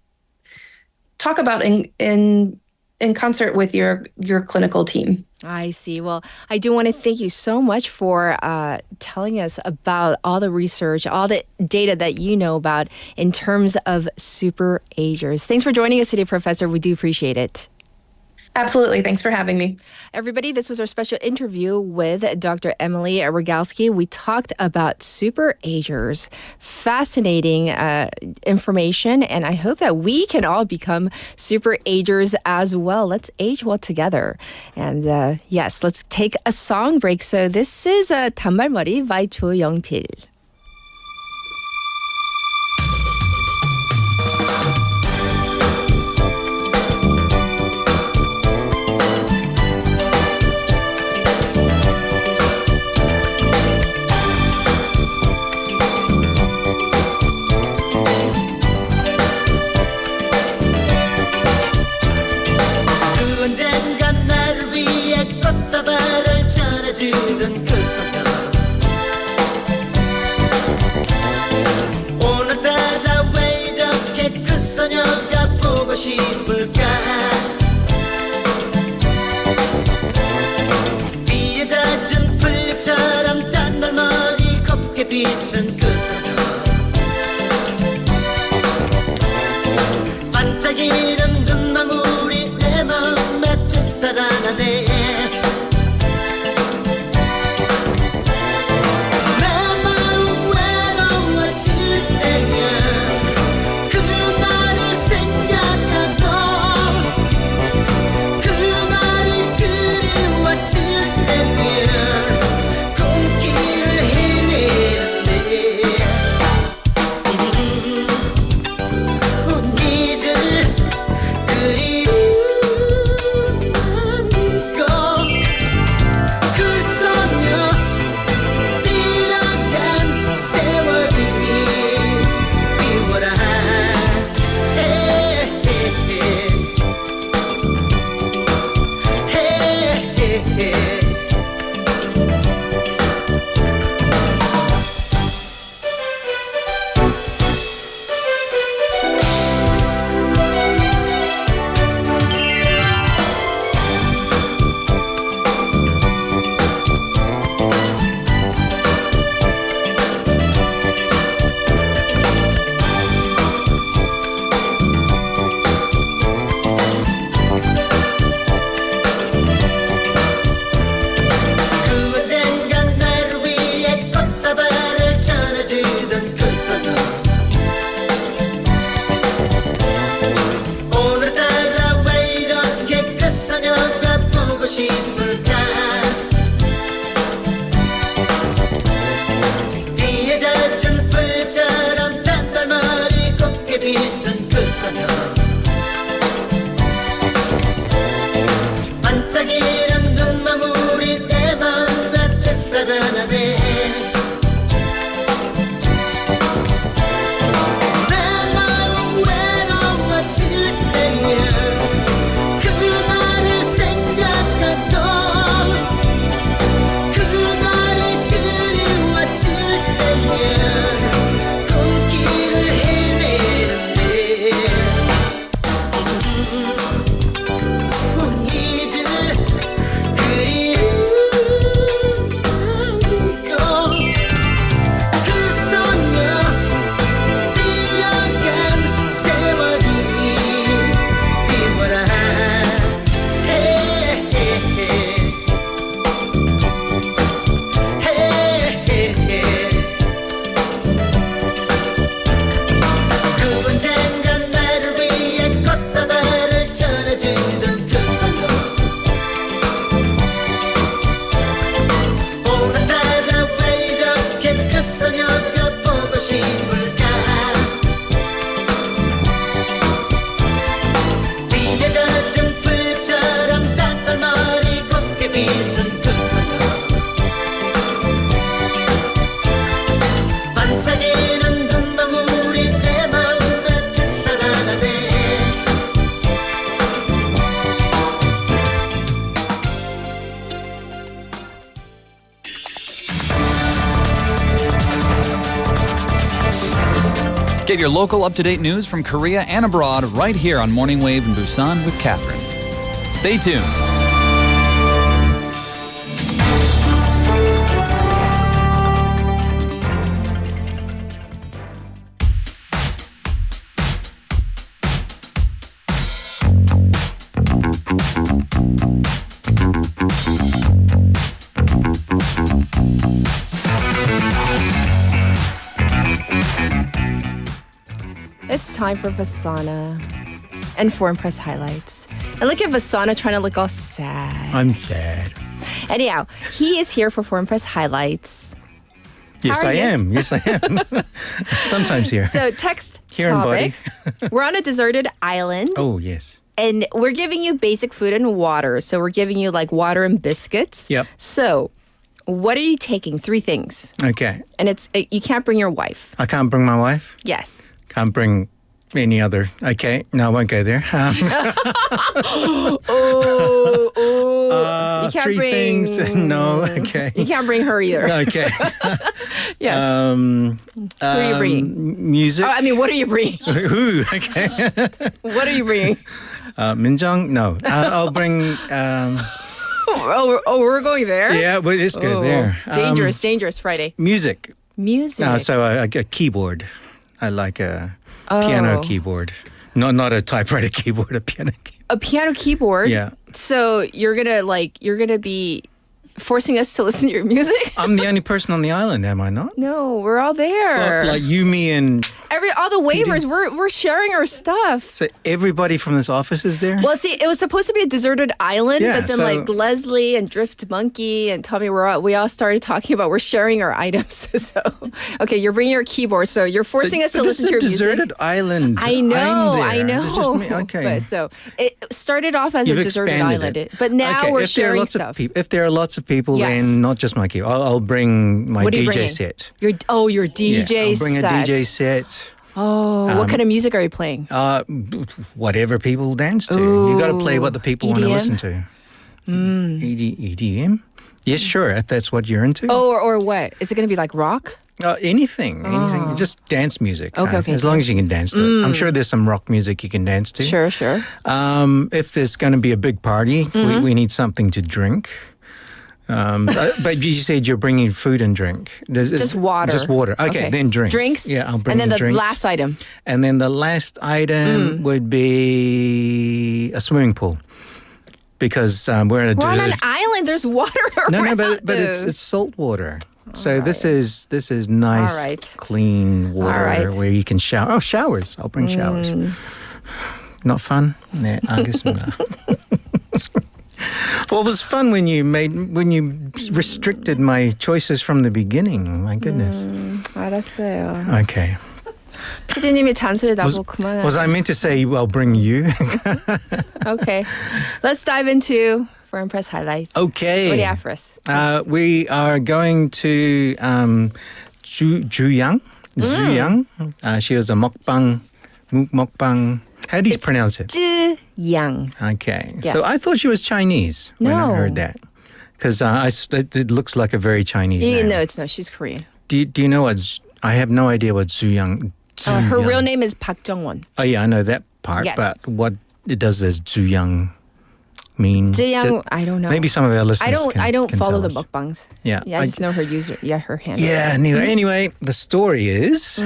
talk about in concert with your clinical team. I see. Well, I do want to thank you so much for telling us about all the research, all the data that you know about in terms of super-agers. Thanks for joining us today, Professor. We do appreciate it. Absolutely. Thanks for having me. Everybody, this was our special interview with Dr. Emily Rogalski. We talked about super-agers. Fascinating information, and I hope that we can all become super-agers as well. Let's age well together. And yes, let's take a song break. So this is 단발머리 by 조영필. 꽃다발을 전해주던 그 소녀 오늘따라 왜 이렇게 그 소녀가 보고 싶을까 비에 잦은 풀잎처럼 단발머리 곱게 빗은 그 소녀 반짝이는 눈망울이 내 마음에 되살아나네 Get your local up-to-date news from Korea and abroad right here on Morning Wave in Busan with Catherine. Stay tuned. It's time for Vasana and Foreign Press Highlights. And look at Vasana trying to look all sad. I'm sad. Anyhow, he is here for Foreign Press Highlights. Yes, I am. Yes, I am. Sometimes here. So text here topic. in body. We're on a deserted island. Oh, yes. And we're giving you basic food and water. So we're giving you like water and biscuits. Yep. So what are you taking? 3 things. Okay. And you can't bring your wife. I can't bring my wife? Yes. Can't bring any other. Okay. No, I won't go there. You can't 3 bring things. No, okay. You can't bring her either. Okay. Yes. Who are you bringing? Music. Oh, I mean, what are you bringing? Who? Okay. What are you bringing? Minjung? No. I'll bring. We're going there? Yeah, but let's go there. Dangerous Friday. Music. Music. So a keyboard. I like a piano keyboard. Not a typewriter keyboard, a piano keyboard. A piano keyboard? Yeah. So you're gonna be forcing us to listen to your music? I'm the only person on the island, am I not? No, we're all there. Like you, me, and all the waivers, we're sharing our stuff. So everybody from this office is there? Well, see, it was supposed to be a deserted island, Yeah, but then so- like Leslie and Drift Monkey and Tommy, we all started talking about we're sharing our items. So, okay, you're bringing your keyboard, so you're forcing us to listen to your music. This is a music. deserted island. I know. It's just me. Okay. But so it started off as You've a deserted expanded island, it. but now Okay, we're if there are sharing lots stuff. of people, if there are lots of people, Yes. then not just my keyboard. I'll bring my What are you DJ bringing? set. Your DJ Yeah, I'll bring set. a DJ set. Oh, what kind of music are you playing? Whatever people dance to. You got to play what the people want to EDM? listen to. EDM? Yes, sure. If that's what you're into. Oh, or what? Is it going to be like rock? Anything. Just dance music. Okay, as long as you can dance to it. I'm sure there's some rock music you can dance to. Sure. If there's going to be a big party, we need something to drink. But you said you're bringing food and drink. Just water. Just water. Okay, then drinks. Drinks? Yeah, I'll bring And then the drinks. last item. And then the last item would be a swimming pool. Because we're in a We're on desert. an island. There's water around. No, but it's salt water. So this is nice, All right. clean water All right. where you can shower. Oh, showers! I'll bring showers. Not fun. Nah, I guess not. Well, it was fun when you restricted my choices from the beginning. My goodness. 알았어요. Okay. 피디님이 잔소리 나보고 그만하세요. Was I meant to say I'll bring you? Okay. Let's dive into Foreign Press Highlights. Okay. What do you have for us? We are going to Zuyang. She was a mukbang. How do you pronounce it? Yang. Okay. Yes. So I thought she was Chinese when I No. heard that. Because it looks like a very Chinese name. No, it's not. She's Korean. Do you know what? I have no idea what Zuyang. Her real name is Park Jung-won. Oh yeah, I know that part. Yes. But what it does is Zuyang mean? Zuyang, I don't know. Maybe some of our listeners I don't can follow tell the us. mukbangs. Yeah. I just know her user. Yeah, her handle. Yeah, neither. Anyway, the story is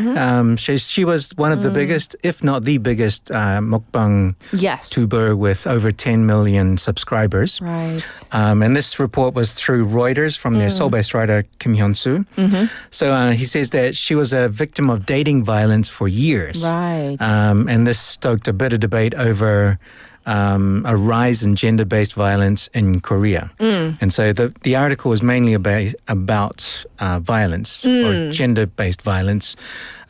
she was one of the biggest, if not the biggest, mukbang tuber with over 10 million subscribers. Right. And this report was through Reuters from their Seoul-based writer Kim Hyun-soo. So he says that she was a victim of dating violence for years. Right. And this stoked a bit of debate over a rise in gender-based violence in Korea. And so the article was mainly about violence or gender-based violence,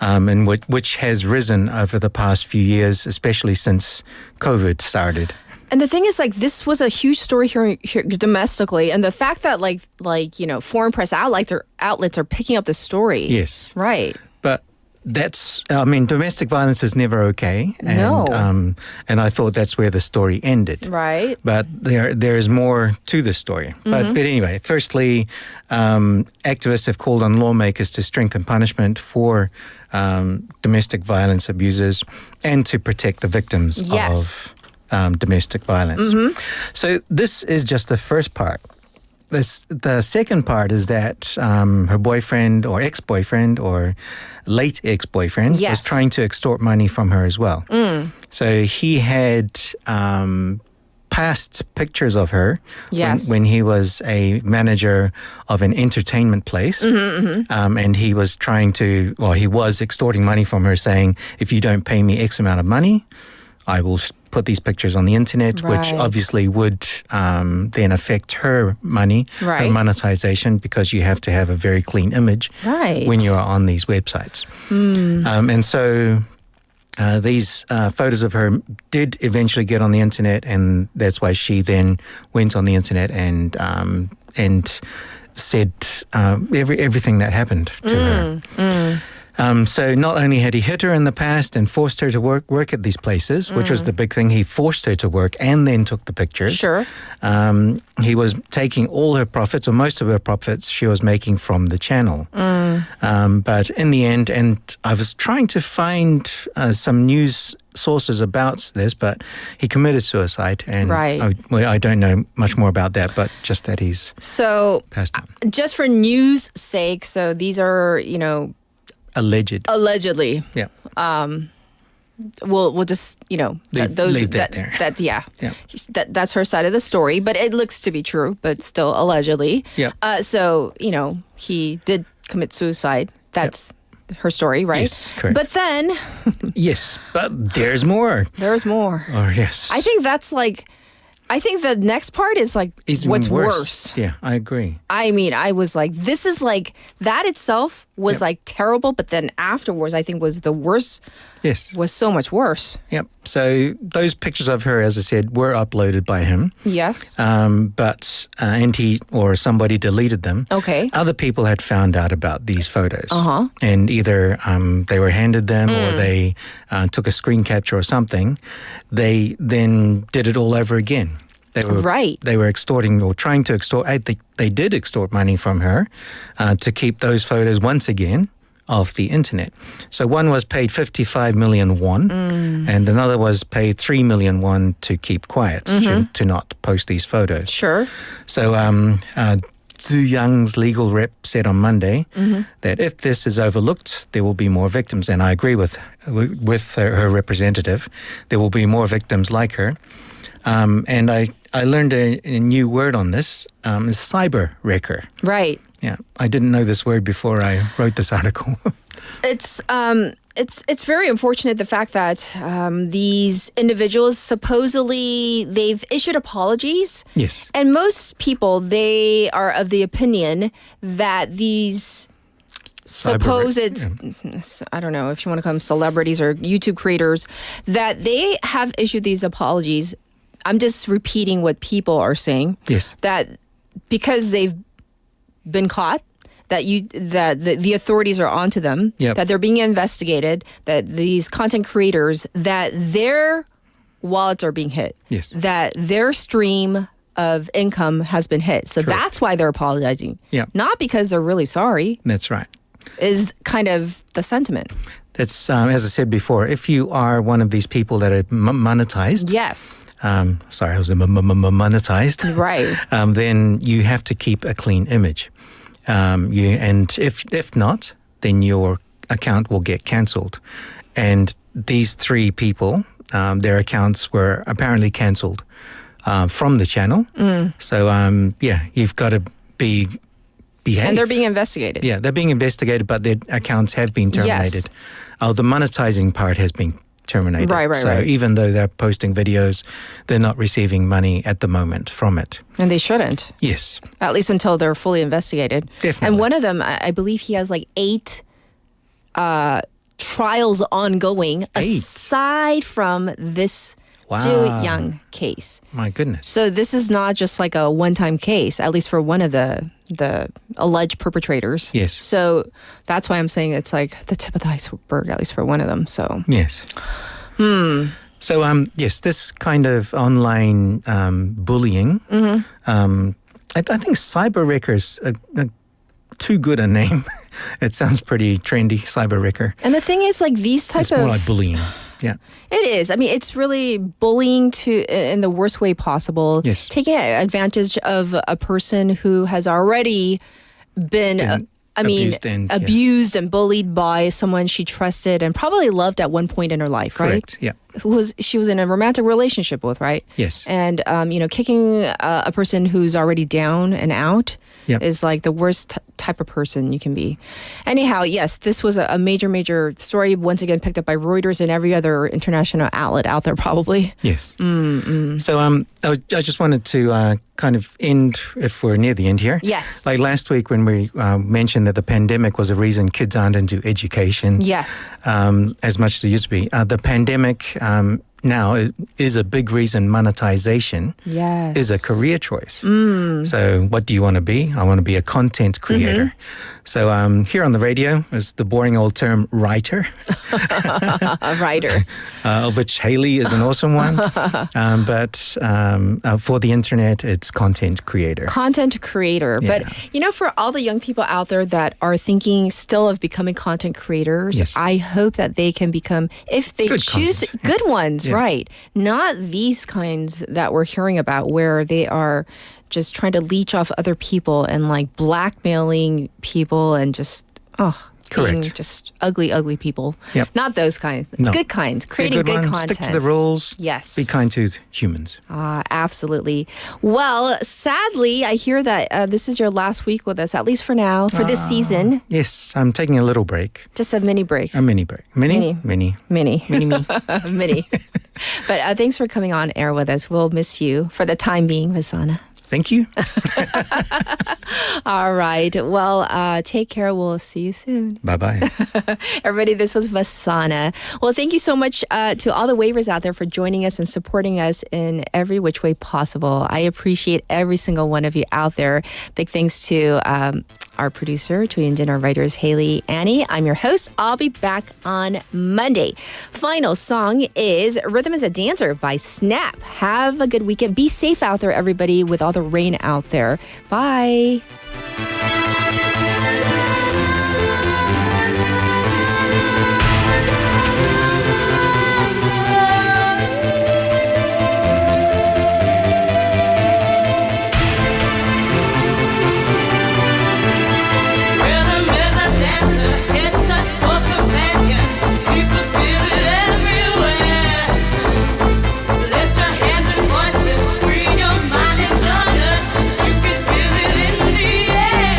and which has risen over the past few years, especially since COVID started. And the thing is, like, this was a huge story here domestically, and the fact that foreign press outlets are picking up the story. Yes. Right. But domestic violence is never okay. And, and I thought that's where the story ended. Right. But there is more to the story. But anyway, firstly, activists have called on lawmakers to strengthen punishment for domestic violence abusers and to protect the victims of domestic violence. So this is just the first part. The second part is that her boyfriend or ex-boyfriend or late ex-boyfriend was trying to extort money from her as well. So he had past pictures of her when he was a manager of an entertainment place. And he was he was extorting money from her, saying, if you don't pay me X amount of money, I will put these pictures on the internet, which obviously would then affect her money, her monetization, because you have to have a very clean image when you're on these websites. And so these photos of her did eventually get on the internet, and that's why she then went on the internet and said everything that happened to her. So not only had he hit her in the past and forced her to work at these places, which was the big thing, he forced her to work and then took the pictures. He was taking all her profits, or most of her profits, she was making from the channel. But in the end, and I was trying to find some news sources about this, but he committed suicide, and I don't know much more about that, but just that he's passed on. Just for news' sake, so these are, Allegedly. Yeah. We'll just, leave that there. That's her side of the story, but it looks to be true, but still allegedly. Yeah. So, he did commit suicide. That's her story, right? Yes, correct. But then... yes, but there's more. There's more. Oh, yes. I think the next part is what's worse. Yeah, I agree. I mean, I was like, this is that itself was terrible, but then afterwards, I think was the worst. Yes. Was so much worse. Yep. So those pictures of her, as I said, were uploaded by him. Yes. But he or somebody deleted them. Okay. Other people had found out about these photos. Uh-huh. And either they were handed them or they took a screen capture or something. They then did it all over again. They were extorting or trying to extort. They did extort money from her to keep those photos once again off the internet. So one was paid 55 million won and another was paid 3 million won to keep quiet, to not post these photos. Sure. So Zhu Young's legal rep said on Monday that if this is overlooked, there will be more victims. And I agree with her representative. There will be more victims like her. And I learned a new word on this, is cyber wrecker. Right. Yeah, I didn't know this word before I wrote this article. It's very unfortunate, the fact that these individuals, supposedly they've issued apologies. Yes. And most people, they are of the opinion that these supposed, I don't know if you want to call them celebrities or YouTube creators, that they have issued these apologies. I'm just repeating what people are saying. Yes. That because they've been caught, that the authorities are onto them, that they're being investigated, that these content creators, that their wallets are being hit, that their stream of income has been hit. So that's why they're apologizing. Not because they're really sorry. That's right. Is kind of the sentiment. It's, as I said before, if you are one of these people that are monetized. Yes. Sorry, I was monetized. Right. Then you have to keep a clean image. And if not, then your account will get cancelled. And these three people, their accounts were apparently cancelled from the channel. So, you've got to behave. And they're being investigated. Yeah, they're being investigated, but their accounts have been terminated. The monetizing part has been terminated. So even though they're posting videos, they're not receiving money at the moment from it. And they shouldn't. Yes. At least until they're fully investigated. Definitely. And one of them, I believe he has 8 trials ongoing aside from this Zhu Yang case. My goodness. So this is not just a one-time case, at least for one of the the alleged perpetrators. Yes. So that's why I'm saying it's like the tip of the iceberg, at least for one of them. So yes. So yes, this kind of online bullying. I think cyber wreckers are too good a name. It sounds pretty trendy, cyber wrecker. And the thing is, like these type It's of more like bullying. Yeah. It is. I mean, it's really bullying in the worst way possible. Yes. Taking advantage of a person who has already been abused and bullied by someone she trusted and probably loved at one point in her life, right? Correct. Yeah. She was in a romantic relationship with, right? Yes. And kicking a person who's already down and out is like the worst type of person you can be. Anyhow, yes, this was a major story, once again picked up by Reuters and every other international outlet out there, probably. Yes. So I just wanted to kind of end, if we're near the end here. Yes. Like last week when we mentioned that the pandemic was a reason kids aren't into education. Yes. As much as it used to be. The pandemic now is a big reason monetization is a career choice. So what do you want to be? I want to be a content creator. So here on the radio is the boring old term writer. A writer. Of which Haley is an awesome one. But for the internet, it's content creator. Content creator. Yeah. But, for all the young people out there that are thinking still of becoming content creators, I hope that they can become, if they choose good ones, right? Not these kinds that we're hearing about where they are just trying to leech off other people and like blackmailing people and just, being just ugly people. Yep. Not those kinds. No. Good kinds. Creating good content. Stick to the rules. Yes. Be kind to humans. Absolutely. Well, sadly, I hear that this is your last week with us, at least for now, for this season. Yes, I'm taking a little break. Just a mini break. A mini break. Mini. Mini. Mini. But thanks for coming on air with us. We'll miss you for the time being, Vasana. Thank you. All right. Well, take care. We'll see you soon. Bye-bye. Everybody, this was Vasana. Well, thank you so much to all the waivers out there for joining us and supporting us in every which way possible. I appreciate every single one of you out there. Big thanks to our producer, and our writers, Haley, Annie. I'm your host. I'll be back on Monday. Final song is Rhythm is a Dancer by Snap. Have a good weekend. Be safe out there, everybody, with all the rain out there. Bye. Free your mind and join us. You can feel it in the air.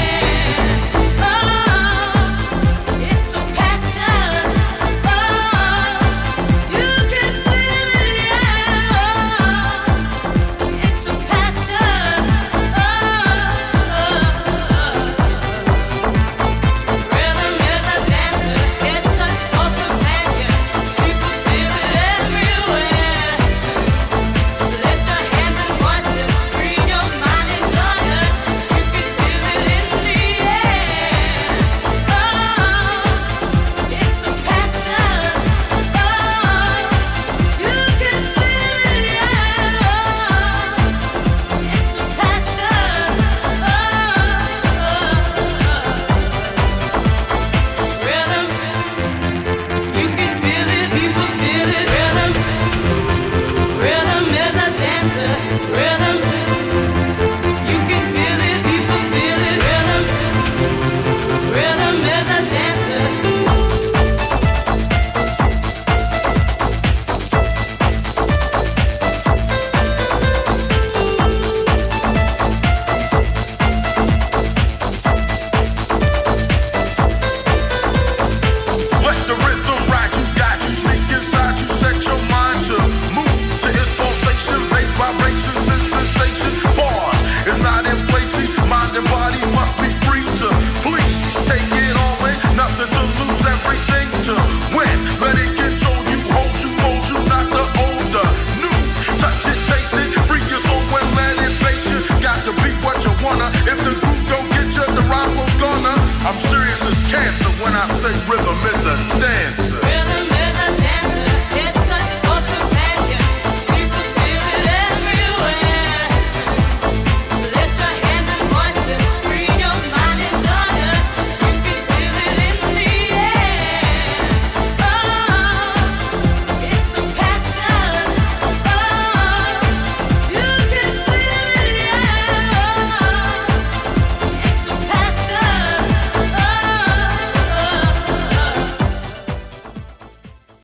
cancer when I say rhythm is a